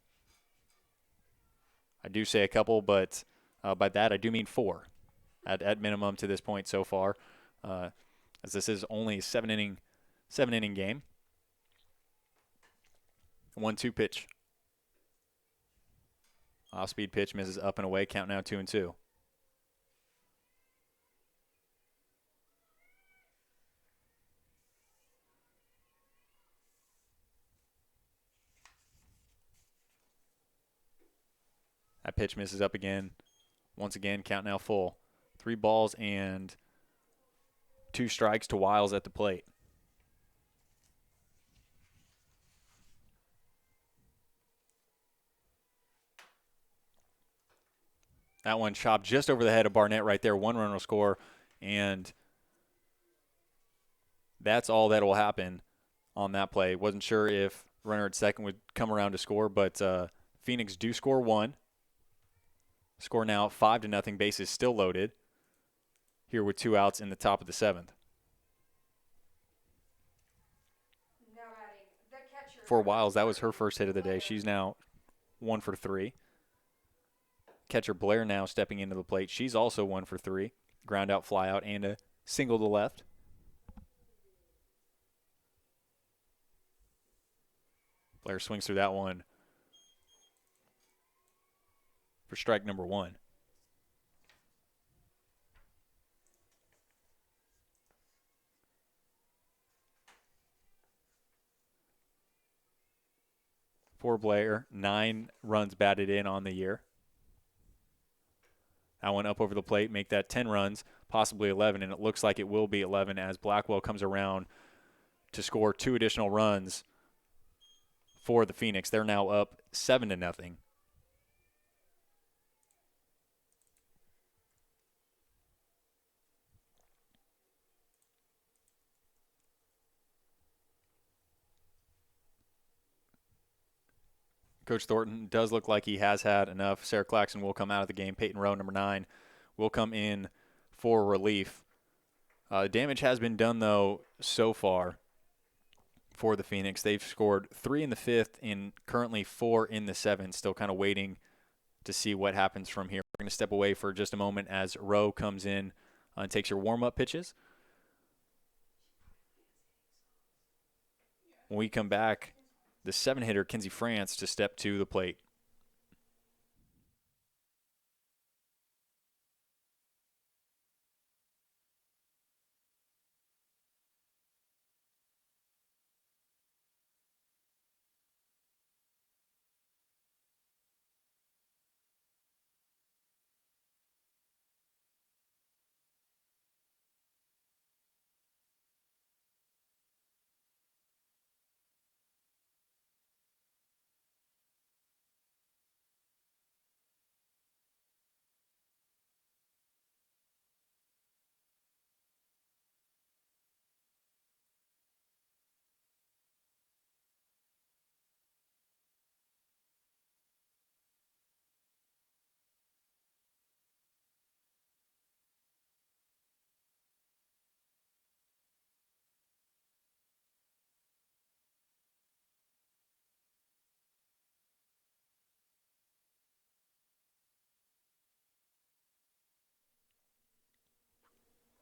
I do say a couple, but by that I do mean 4 at minimum to this point so far, as this is only a 7-inning game. 1-2 pitch. Off-speed pitch misses up and away. Count now 2-2. That pitch misses up again. Once again, count now full. 3 balls and 2 strikes to Wiles at the plate. That one chopped just over the head of Barnett right there. 1 run will score, and that's all that will happen on that play. Wasn't sure if runner at second would come around to score, but Phoenix do score 1. Score now 5-0. Bases still loaded. Here with 2 outs in the top of the 7th. Now batting the catcher. For Wiles, that was her first hit of the day. She's now 1 for 3. Catcher Blair now stepping into the plate. She's also 1 for 3. Ground out, fly out, and a single to left. Blair swings through that one for strike number 1. For Blair, 9 runs batted in on the year. That one up over the plate, make that 10 runs, possibly 11, and it looks like it will be 11 as Blackwell comes around to score 2 additional runs for the Phoenix. They're now up 7-0. Coach Thornton does look like he has had enough. Sarah Claxton will come out of the game. Peyton Rowe, number 9, will come in for relief. Damage has been done, though, so far for the Phoenix. They've scored 3 in the 5th and currently 4 in the 7th. Still kind of waiting to see what happens from here. We're going to step away for just a moment as Rowe comes in and takes your warm-up pitches. When we come back, the 7-hitter, Kenzie France, to step to the plate.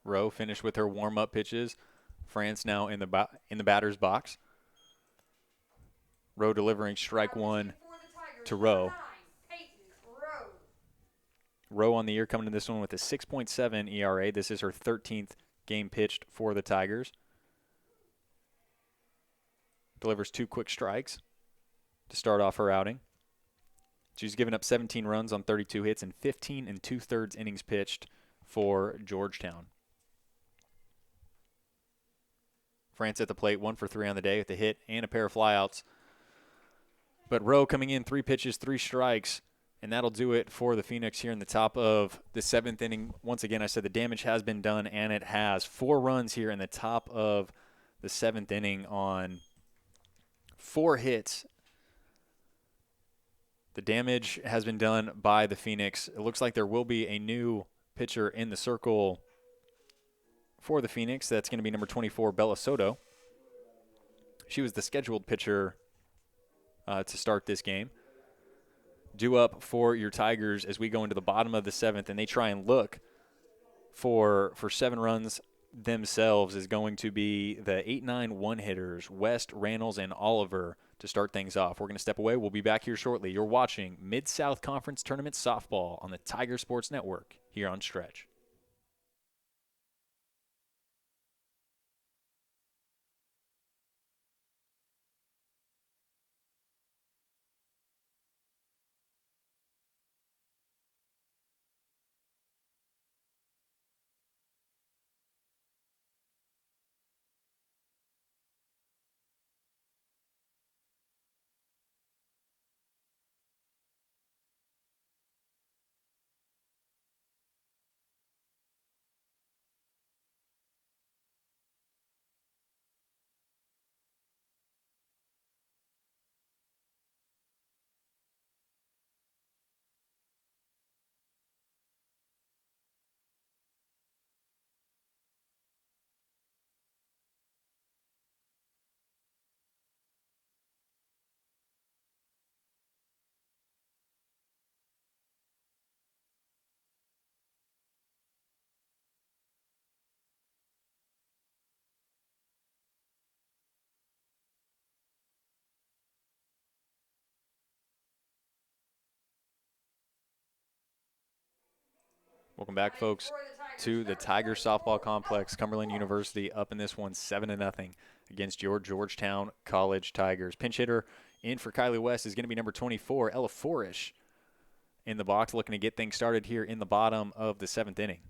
Rowe finished with her warm-up pitches. France now in the batter's box. Rowe delivering strike 1 to Rowe. Rowe on the year coming to this one with a 6.7 ERA. This is her 13th game pitched for the Tigers. Delivers 2 quick strikes to start off her outing. She's given up 17 runs on 32 hits and 15 2/3 innings pitched for Georgetown. France at the plate, 1 for 3 on the day with a hit and a pair of flyouts. But Rowe coming in, 3 pitches, 3 strikes, and that'll do it for the Phoenix here in the top of the 7th inning. Once again, I said the damage has been done, and it has. 4 runs here in the top of the 7th inning on 4 hits. The damage has been done by the Phoenix. It looks like there will be a new pitcher in the circle for the Phoenix. That's going to be number 24, Bella Soto. She was the scheduled pitcher to start this game. Due up for your Tigers as we go into the bottom of the 7th, and they try and look for 7 runs themselves is going to be the 8-9 one-hitters, West, Randalls, and Oliver. to start things off. We're going to step away. We'll be back here shortly. You're watching Mid-South Conference Tournament Softball on the Tiger Sports Network here on Stretch. Welcome back, folks, to the Tiger Softball Complex. Cumberland University up in this one 7-0 against your Georgetown College Tigers. Pinch hitter in for Kylie West is going to be number 24, Ella Forish, in the box, looking to get things started here in the bottom of the 7th inning.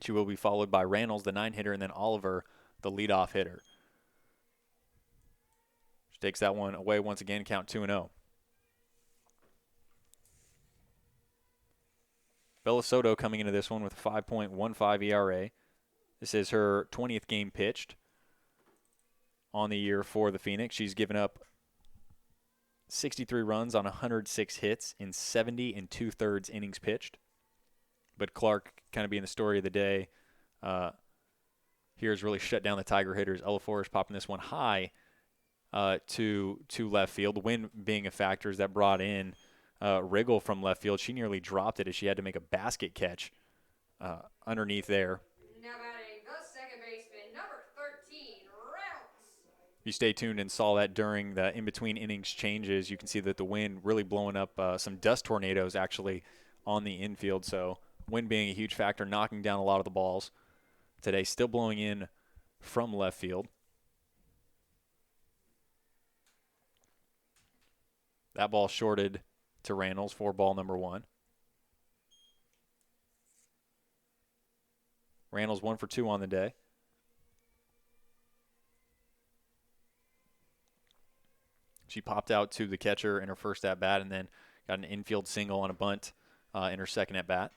She will be followed by Reynolds, the 9-hitter, and then Oliver, the leadoff hitter. She takes that one away once again, count 2-0. Bella Soto coming into this one with a 5.15 ERA. This is her 20th game pitched on the year for the Phoenix. She's given up 63 runs on 106 hits in 70 2/3 innings pitched. But Clark, kind of being the story of the day, here has really shut down the Tiger hitters. Ella Forrest popping this one high to left field. The wind being a factor as that brought in Riggle from left field. She nearly dropped it as she had to make a basket catch underneath there. Now batting the second baseman, number 13, Reynolds. You stay tuned and saw that during the in-between innings changes. You can see that the wind really blowing up some dust tornadoes actually on the infield. So wind being a huge factor, knocking down a lot of the balls today. Still blowing in from left field. That ball shorted to Reynolds for ball number 1. Reynolds 1 for 2 on the day. She popped out to the catcher in her first at-bat and then got an infield single on a bunt in her second at-bat.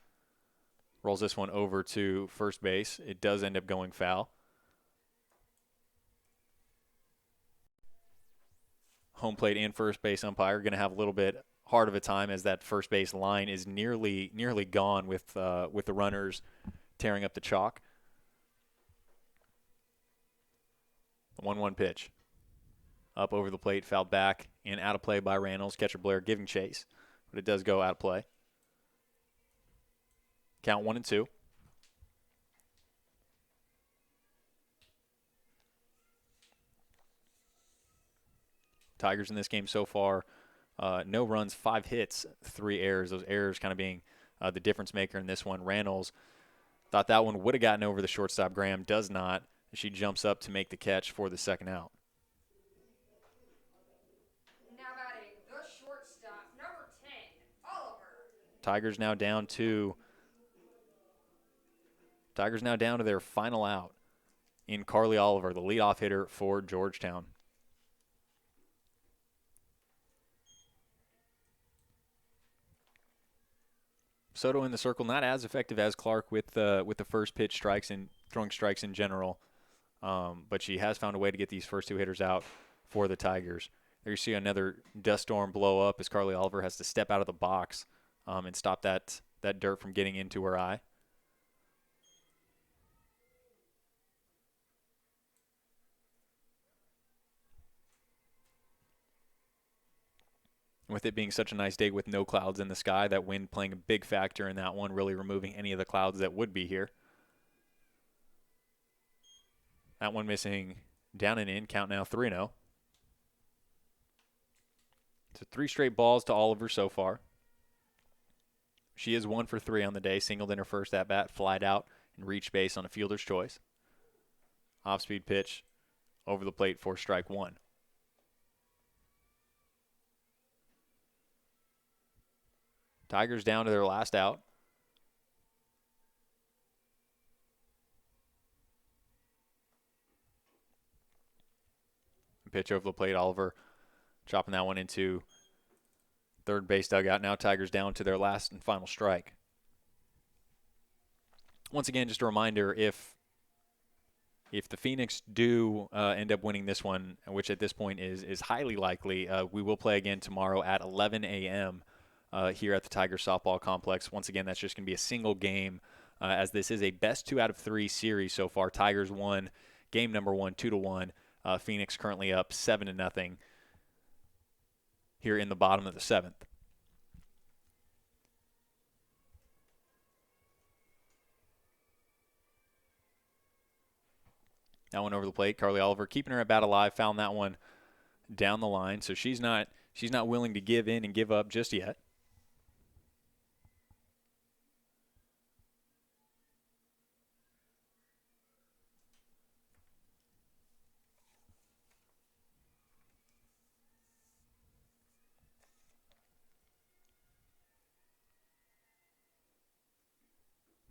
Rolls this one over to first base. It does end up going foul. Home plate and first base umpire going to have a little bit hard of a time as that first base line is nearly gone with the runners tearing up the chalk. The 1-1 pitch. Up over the plate, fouled back, and out of play by Reynolds. Catcher Blair giving chase, but it does go out of play. Count 1-2. Tigers in this game so far, no runs, 5 hits, 3 errors. Those errors kind of being the difference maker in this one. Reynolds thought that one would have gotten over the shortstop. Graham does not. She jumps up to make the catch for the second out. Now batting the shortstop, number 10, Oliver. Tigers now down to their final out in Carly Oliver, the leadoff hitter for Georgetown. Soto in the circle, not as effective as Clark with the first pitch strikes and throwing strikes in general, but she has found a way to get these first 2 hitters out for the Tigers. There you see another dust storm blow up as Carly Oliver has to step out of the box and stop that dirt from getting into her eye. With it being such a nice day with no clouds in the sky, that wind playing a big factor in that one, really removing any of the clouds that would be here. That one missing down and in, count now 3-0. So 3 straight balls to Oliver so far. She is 1 for 3 on the day, singled in her first at-bat, flied out, and reached base on a fielder's choice. Off-speed pitch over the plate for strike 1. Tigers down to their last out. Pitch over the plate, Oliver chopping that one into third base dugout. Now Tigers down to their last and final strike. Once again, just a reminder, if the Phoenix do end up winning this one, which at this point is highly likely, we will play again tomorrow at 11 a.m. Here at the Tigers softball complex. Once again, that's just going to be a single game, as this is a best 2 out of 3 series so far. Tigers won game number 1, 2-1. Phoenix currently up 7-0 here in the bottom of the 7th. That one over the plate. Carly Oliver keeping her at bat alive. Found that one down the line. So she's not willing to give in and give up just yet.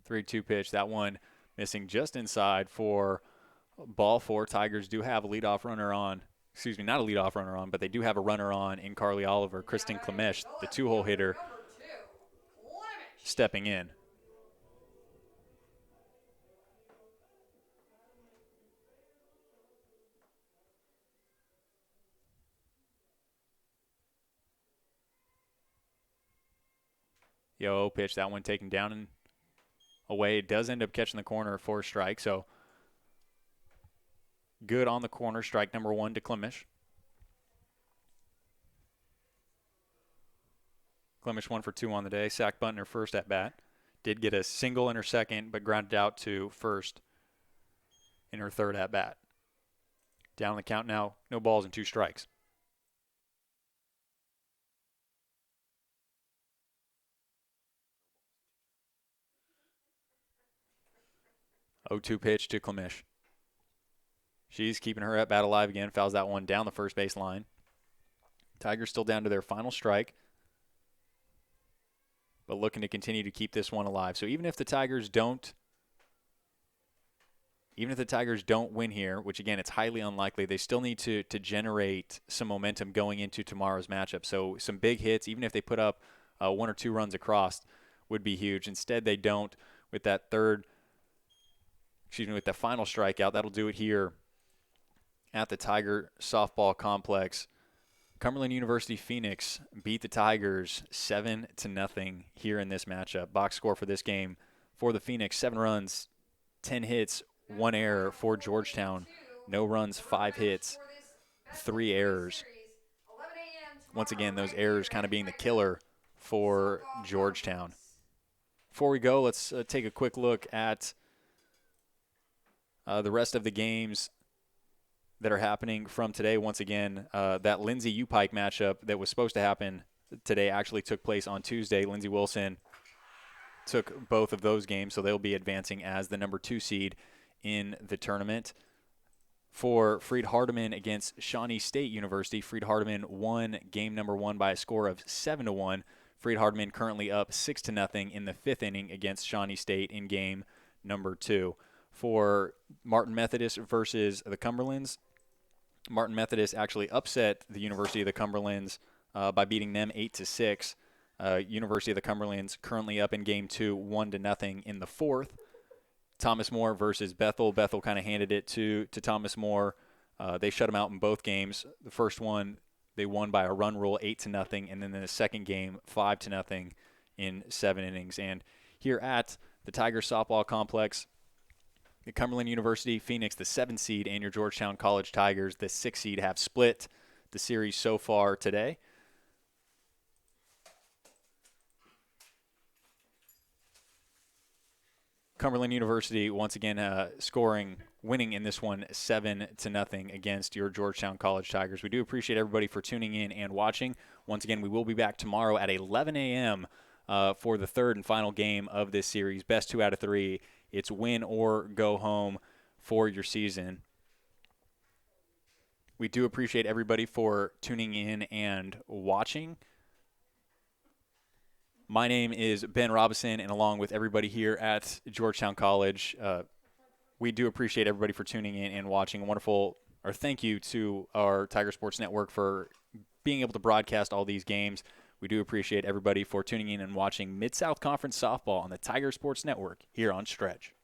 Three-two pitch. That one missing just inside for ball 4. Tigers do have a leadoff runner on. Excuse me, not a leadoff runner on, but they do have a runner on in Carly Oliver. Kristen Klemesh, the 2-hole hitter, stepping in. Yo, pitch. That one taken down and away. It does end up catching the corner for a strike, so good on the corner. Strike number 1 to Klemesh. Klemesh 1 for 2 on the day. Sack bunt in her first at bat. Did get a single in her second, but grounded out to first in her third at bat. Down the count now. No balls and 2 strikes. Oh-2 pitch to Klemesh. She's keeping her at bat alive again. Fouls that one down the first base line. Tigers still down to their final strike, but looking to continue to keep this one alive. So even if the Tigers don't win here, which again, it's highly unlikely, they still need to generate some momentum going into tomorrow's matchup. So some big hits, even if they put up 1 or 2 runs across, would be huge. Instead, they don't with that final strikeout. That'll do it here at the Tiger softball complex. Cumberland University Phoenix beat the Tigers 7-0 here in this matchup. Box score for this game for the Phoenix: 7 runs, 10 hits, 1 error. For Georgetown, no runs, 5 hits, 3 errors. Once again, those errors kind of being the killer for Georgetown. Before we go, let's take a quick look at the rest of the games that are happening from today. Once again, that Lindsey Pike matchup that was supposed to happen today actually took place on Tuesday. Lindsey Wilson took both of those games, so they'll be advancing as the number 2 seed in the tournament. For Freed Hardeman against Shawnee State University, Freed Hardeman won game number 1 by a score of 7-1. Freed Hardeman currently up 6-0 in the 5th inning against Shawnee State in game number 2. For Martin Methodist versus the Cumberlands, Martin Methodist actually upset the University of the Cumberlands by beating them 8-6. University of the Cumberlands currently up in game 2, 1-0 in the 4th. Thomas More versus Bethel. Bethel kind of handed it to Thomas More. They shut them out in both games. The first one, they won by a run rule, 8-0, and then in the second game, 5-0 in 7 innings. And here at the Tiger softball complex, the Cumberland University Phoenix, the 7 seed, and your Georgetown College Tigers, the 6 seed, have split the series so far today. Cumberland University once again winning in this one 7-0 against your Georgetown College Tigers. We do appreciate everybody for tuning in and watching. Once again, we will be back tomorrow at 11 a.m. For the third and final game of this series. Best 2 out of 3. It's win or go home for your season. We do appreciate everybody for tuning in and watching. My name is Ben Robison, and along with everybody here at Georgetown College, we do appreciate everybody for tuning in and watching. Thank you to our Tiger Sports Network for being able to broadcast all these games. We do appreciate everybody for tuning in and watching Mid-South Conference Softball on the Tiger Sports Network here on Stretch.